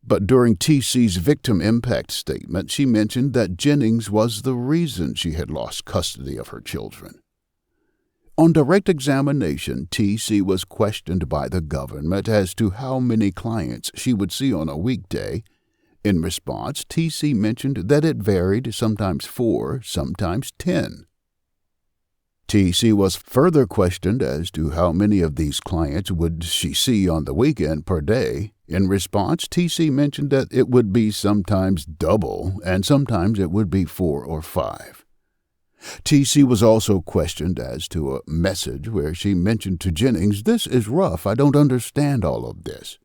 but during T.C.'s victim impact statement, she mentioned that Jennings was the reason she had lost custody of her children. On direct examination, T.C. was questioned by the government as to how many clients she would see on a weekday. In response, T.C. mentioned that it varied, sometimes 4, sometimes 10. T.C. was further questioned as to how many of these clients would she see on the weekend per day. In response, T.C. mentioned that it would be sometimes double, and sometimes it would be 4 or 5. T.C. was also questioned as to a message where she mentioned to Jennings, "This is rough, I don't understand all of this.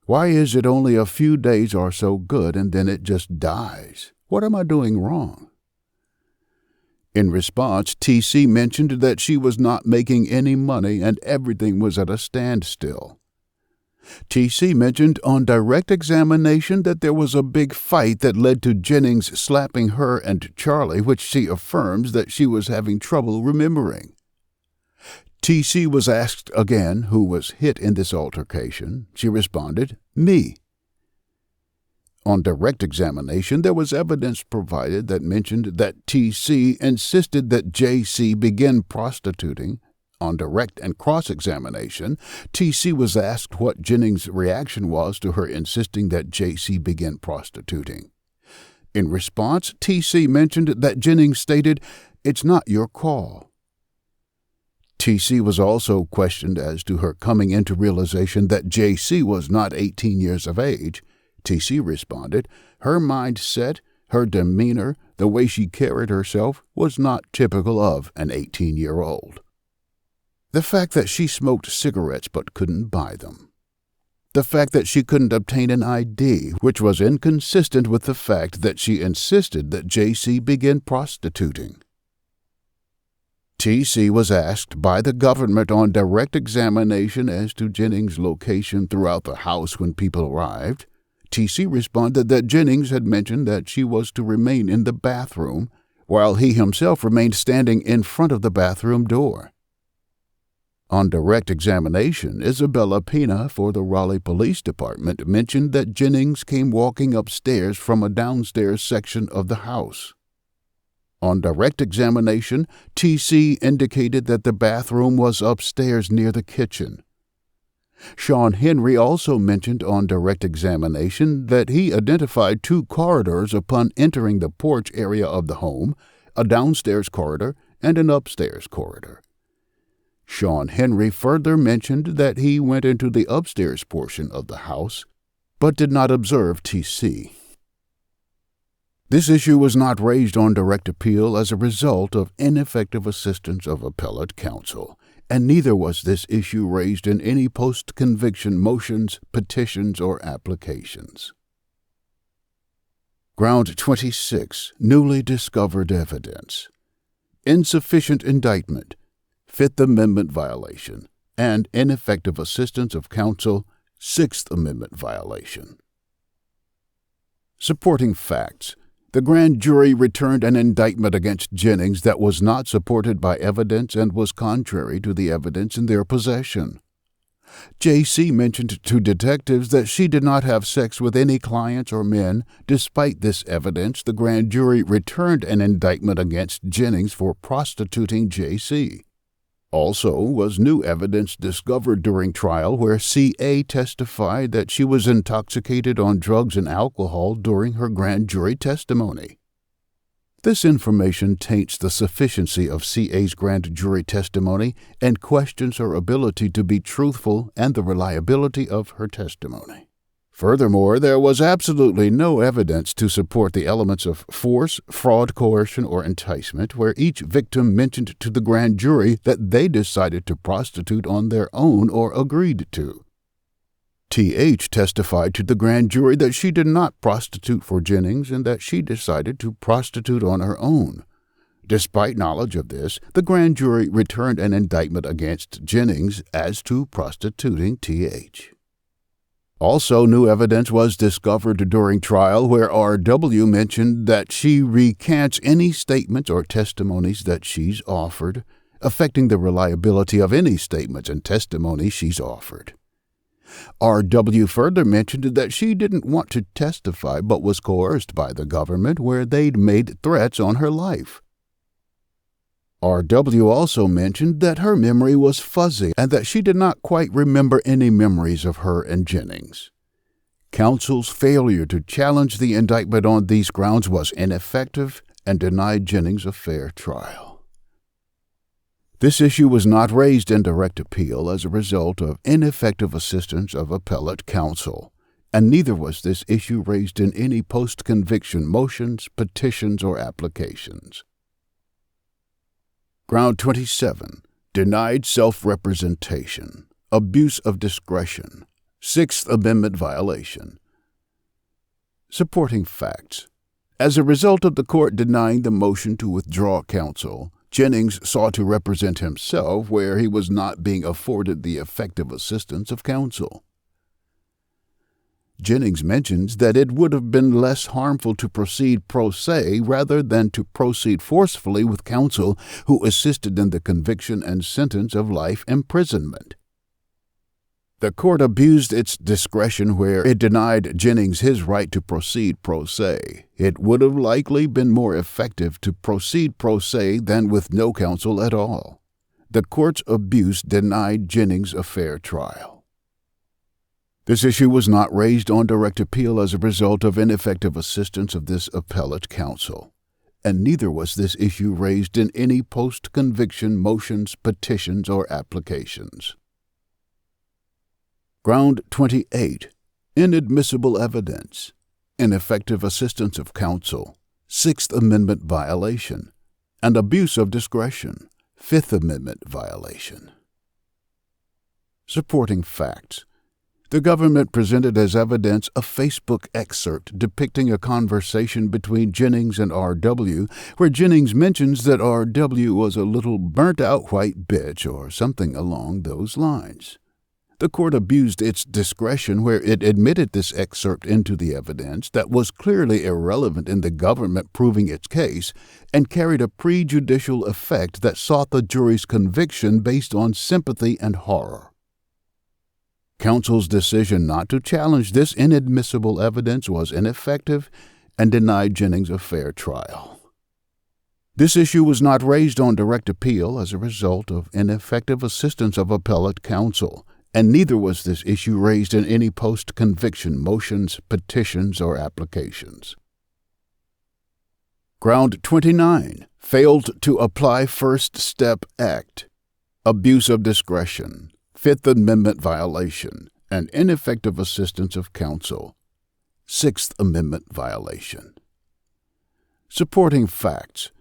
Why is it only a few days or so good and then it just dies? What am I doing wrong?" In response, T.C. mentioned that she was not making any money and everything was at a standstill. T.C. mentioned on direct examination that there was a big fight that led to Jennings slapping her and Charlie, which she affirms that she was having trouble remembering. T.C. was asked again who was hit in this altercation. She responded, "Me." On direct examination, there was evidence provided that mentioned that T.C. insisted that J.C. begin prostituting. On direct and cross-examination, T.C. was asked what Jennings' reaction was to her insisting that J.C. begin prostituting. In response, T.C. mentioned that Jennings stated, "It's not your call." T.C. was also questioned as to her coming into realization that J.C. was not 18 years of age. T.C. responded, her mindset, her demeanor, the way she carried herself was not typical of an 18-year-old. The fact that she smoked cigarettes but couldn't buy them. The fact that she couldn't obtain an ID, which was inconsistent with the fact that she insisted that J.C. begin prostituting. T.C. was asked by the government on direct examination as to Jennings' location throughout the house when people arrived. T.C. responded that Jennings had mentioned that she was to remain in the bathroom, while he himself remained standing in front of the bathroom door. On direct examination, Isabella Pena for the Raleigh Police Department mentioned that Jennings came walking upstairs from a downstairs section of the house. On direct examination, T.C. indicated that the bathroom was upstairs near the kitchen. Sean Henry also mentioned on direct examination that he identified 2 corridors upon entering the porch area of the home, a downstairs corridor and an upstairs corridor. Sean Henry further mentioned that he went into the upstairs portion of the house, but did not observe T.C. This issue was not raised on direct appeal as a result of ineffective assistance of appellate counsel, and neither was this issue raised in any post-conviction motions, petitions, or applications. Ground 26, Newly Discovered Evidence. Insufficient indictment, Fifth Amendment violation, and ineffective assistance of counsel, Sixth Amendment violation. Supporting facts. The grand jury returned an indictment against Jennings that was not supported by evidence and was contrary to the evidence in their possession. J.C. mentioned to detectives that she did not have sex with any clients or men. Despite this evidence, the grand jury returned an indictment against Jennings for prostituting J.C. Also was new evidence discovered during trial where C.A. testified that she was intoxicated on drugs and alcohol during her grand jury testimony. This information taints the sufficiency of CA's grand jury testimony and questions her ability to be truthful and the reliability of her testimony. Furthermore, there was absolutely no evidence to support the elements of force, fraud, coercion, or enticement, where each victim mentioned to the grand jury that they decided to prostitute on their own or agreed to. TH testified to the grand jury that she did not prostitute for Jennings and that she decided to prostitute on her own. Despite knowledge of this, the grand jury returned an indictment against Jennings as to prostituting TH. Also, new evidence was discovered during trial where R.W. mentioned that she recants any statements or testimonies that she's offered, affecting the reliability of any statements and testimony she's offered. R.W. further mentioned that she didn't want to testify but was coerced by the government where they'd made threats on her life. R.W. also mentioned that her memory was fuzzy and that she did not quite remember any memories of her and Jennings. Counsel's failure to challenge the indictment on these grounds was ineffective and denied Jennings a fair trial. This issue was not raised in direct appeal as a result of ineffective assistance of appellate counsel, and neither was this issue raised in any post-conviction motions, petitions, or applications. Ground 27. Denied self-representation. Abuse of discretion. Sixth Amendment violation. Supporting facts. As a result of the court denying the motion to withdraw counsel, Jennings sought to represent himself where he was not being afforded the effective assistance of counsel. Jennings mentions that it would have been less harmful to proceed pro se rather than to proceed forcefully with counsel who assisted in the conviction and sentence of life imprisonment. The court abused its discretion where it denied Jennings his right to proceed pro se. It would have likely been more effective to proceed pro se than with no counsel at all. The court's abuse denied Jennings a fair trial. This issue was not raised on direct appeal as a result of ineffective assistance of this appellate counsel, and neither was this issue raised in any post-conviction motions, petitions, or applications. Ground 28. Inadmissible evidence. Ineffective assistance of counsel. Sixth Amendment violation. And abuse of discretion. Fifth Amendment violation. Supporting facts. The government presented as evidence a Facebook excerpt depicting a conversation between Jennings and R.W., where Jennings mentions that R.W. was a little burnt-out white bitch or something along those lines. The court abused its discretion where it admitted this excerpt into the evidence that was clearly irrelevant in the government proving its case and carried a prejudicial effect that sought the jury's conviction based on sympathy and horror. Counsel's decision not to challenge this inadmissible evidence was ineffective and denied Jennings a fair trial. This issue was not raised on direct appeal as a result of ineffective assistance of appellate counsel, and neither was this issue raised in any post-conviction motions, petitions, or applications. Ground 29. Failed to apply First Step Act. Abuse of discretion. Fifth Amendment violation. And ineffective assistance of counsel. Sixth Amendment violation. Supporting facts.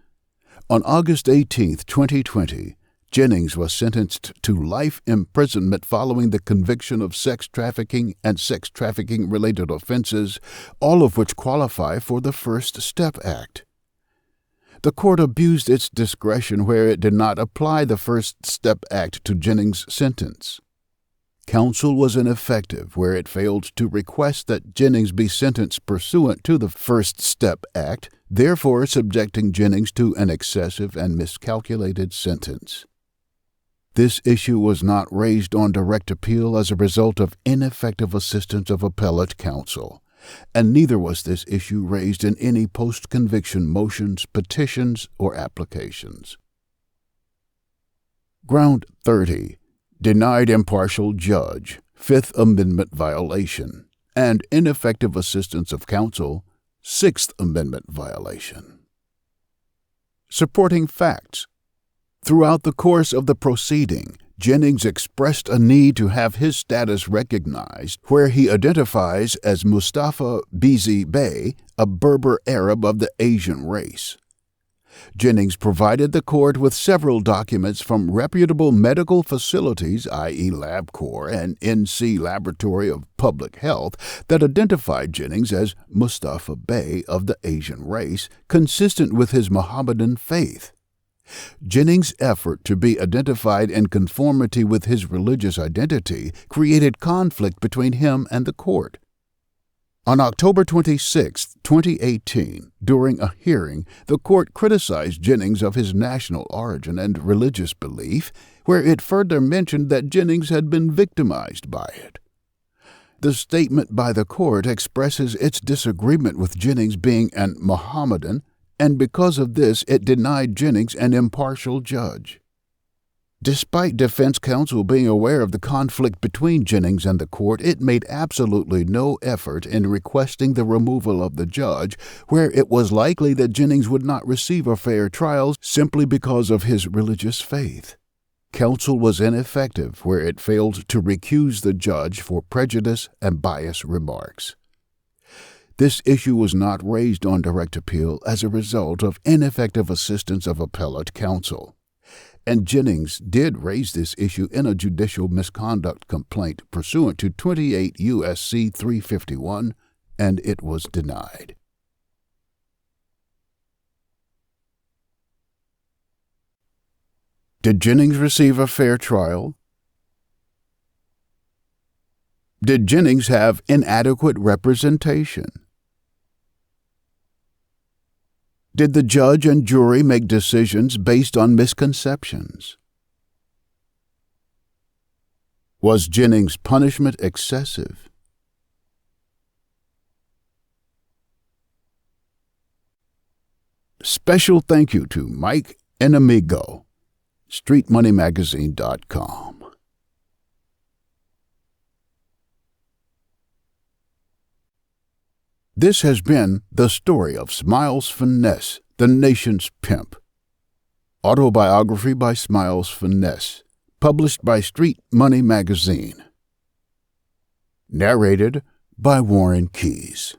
On August 18, 2020, Jennings was sentenced to life imprisonment following the conviction of sex trafficking and sex trafficking-related offenses, all of which qualify for the First Step Act. The court abused its discretion where it did not apply the First Step Act to Jennings' sentence. Counsel was ineffective where it failed to request that Jennings be sentenced pursuant to the First Step Act, therefore subjecting Jennings to an excessive and miscalculated sentence. This issue was not raised on direct appeal as a result of ineffective assistance of appellate counsel, and neither was this issue raised in any post-conviction motions, petitions, or applications. Ground 30. Denied impartial judge, Fifth Amendment violation, and ineffective assistance of counsel, Sixth Amendment violation. supporting facts. Throughout the course of the proceeding, Jennings expressed a need to have his status recognized, where he identifies as Mustafa Bizi Bey, a Berber Arab of the Asian race. Jennings provided the court with several documents from reputable medical facilities, i.e. LabCorp and NC Laboratory of Public Health, that identified Jennings as Mustafa Bey of the Asian race, consistent with his Mohammedan faith. Jennings' effort to be identified in conformity with his religious identity created conflict between him and the court. On October 26, 2018, during a hearing, the court criticized Jennings of his national origin and religious belief, where it further mentioned that Jennings had been victimized by it. The statement by the court expresses its disagreement with Jennings being an Mohammedan, and because of this it denied Jennings an impartial judge. Despite defense counsel being aware of the conflict between Jennings and the court, it made absolutely no effort in requesting the removal of the judge, where it was likely that Jennings would not receive a fair trial simply because of his religious faith. Counsel was ineffective where it failed to recuse the judge for prejudice and biased remarks. This issue was not raised on direct appeal as a result of ineffective assistance of appellate counsel. And Jennings did raise this issue in a judicial misconduct complaint pursuant to 28 U.S.C. 351, and it was denied. Did Jennings receive a fair trial? Did Jennings have inadequate representation? Did the judge and jury make decisions based on misconceptions? Was Jennings' punishment excessive? Special thank you to Mike and Amigo, StreetMoneyMagazine.com. This has been the story of Smilez Finesse, the nation's pimp. Autobiography by Smilez Finesse, published by Street Money Magazine. Narrated by Warren Keyes.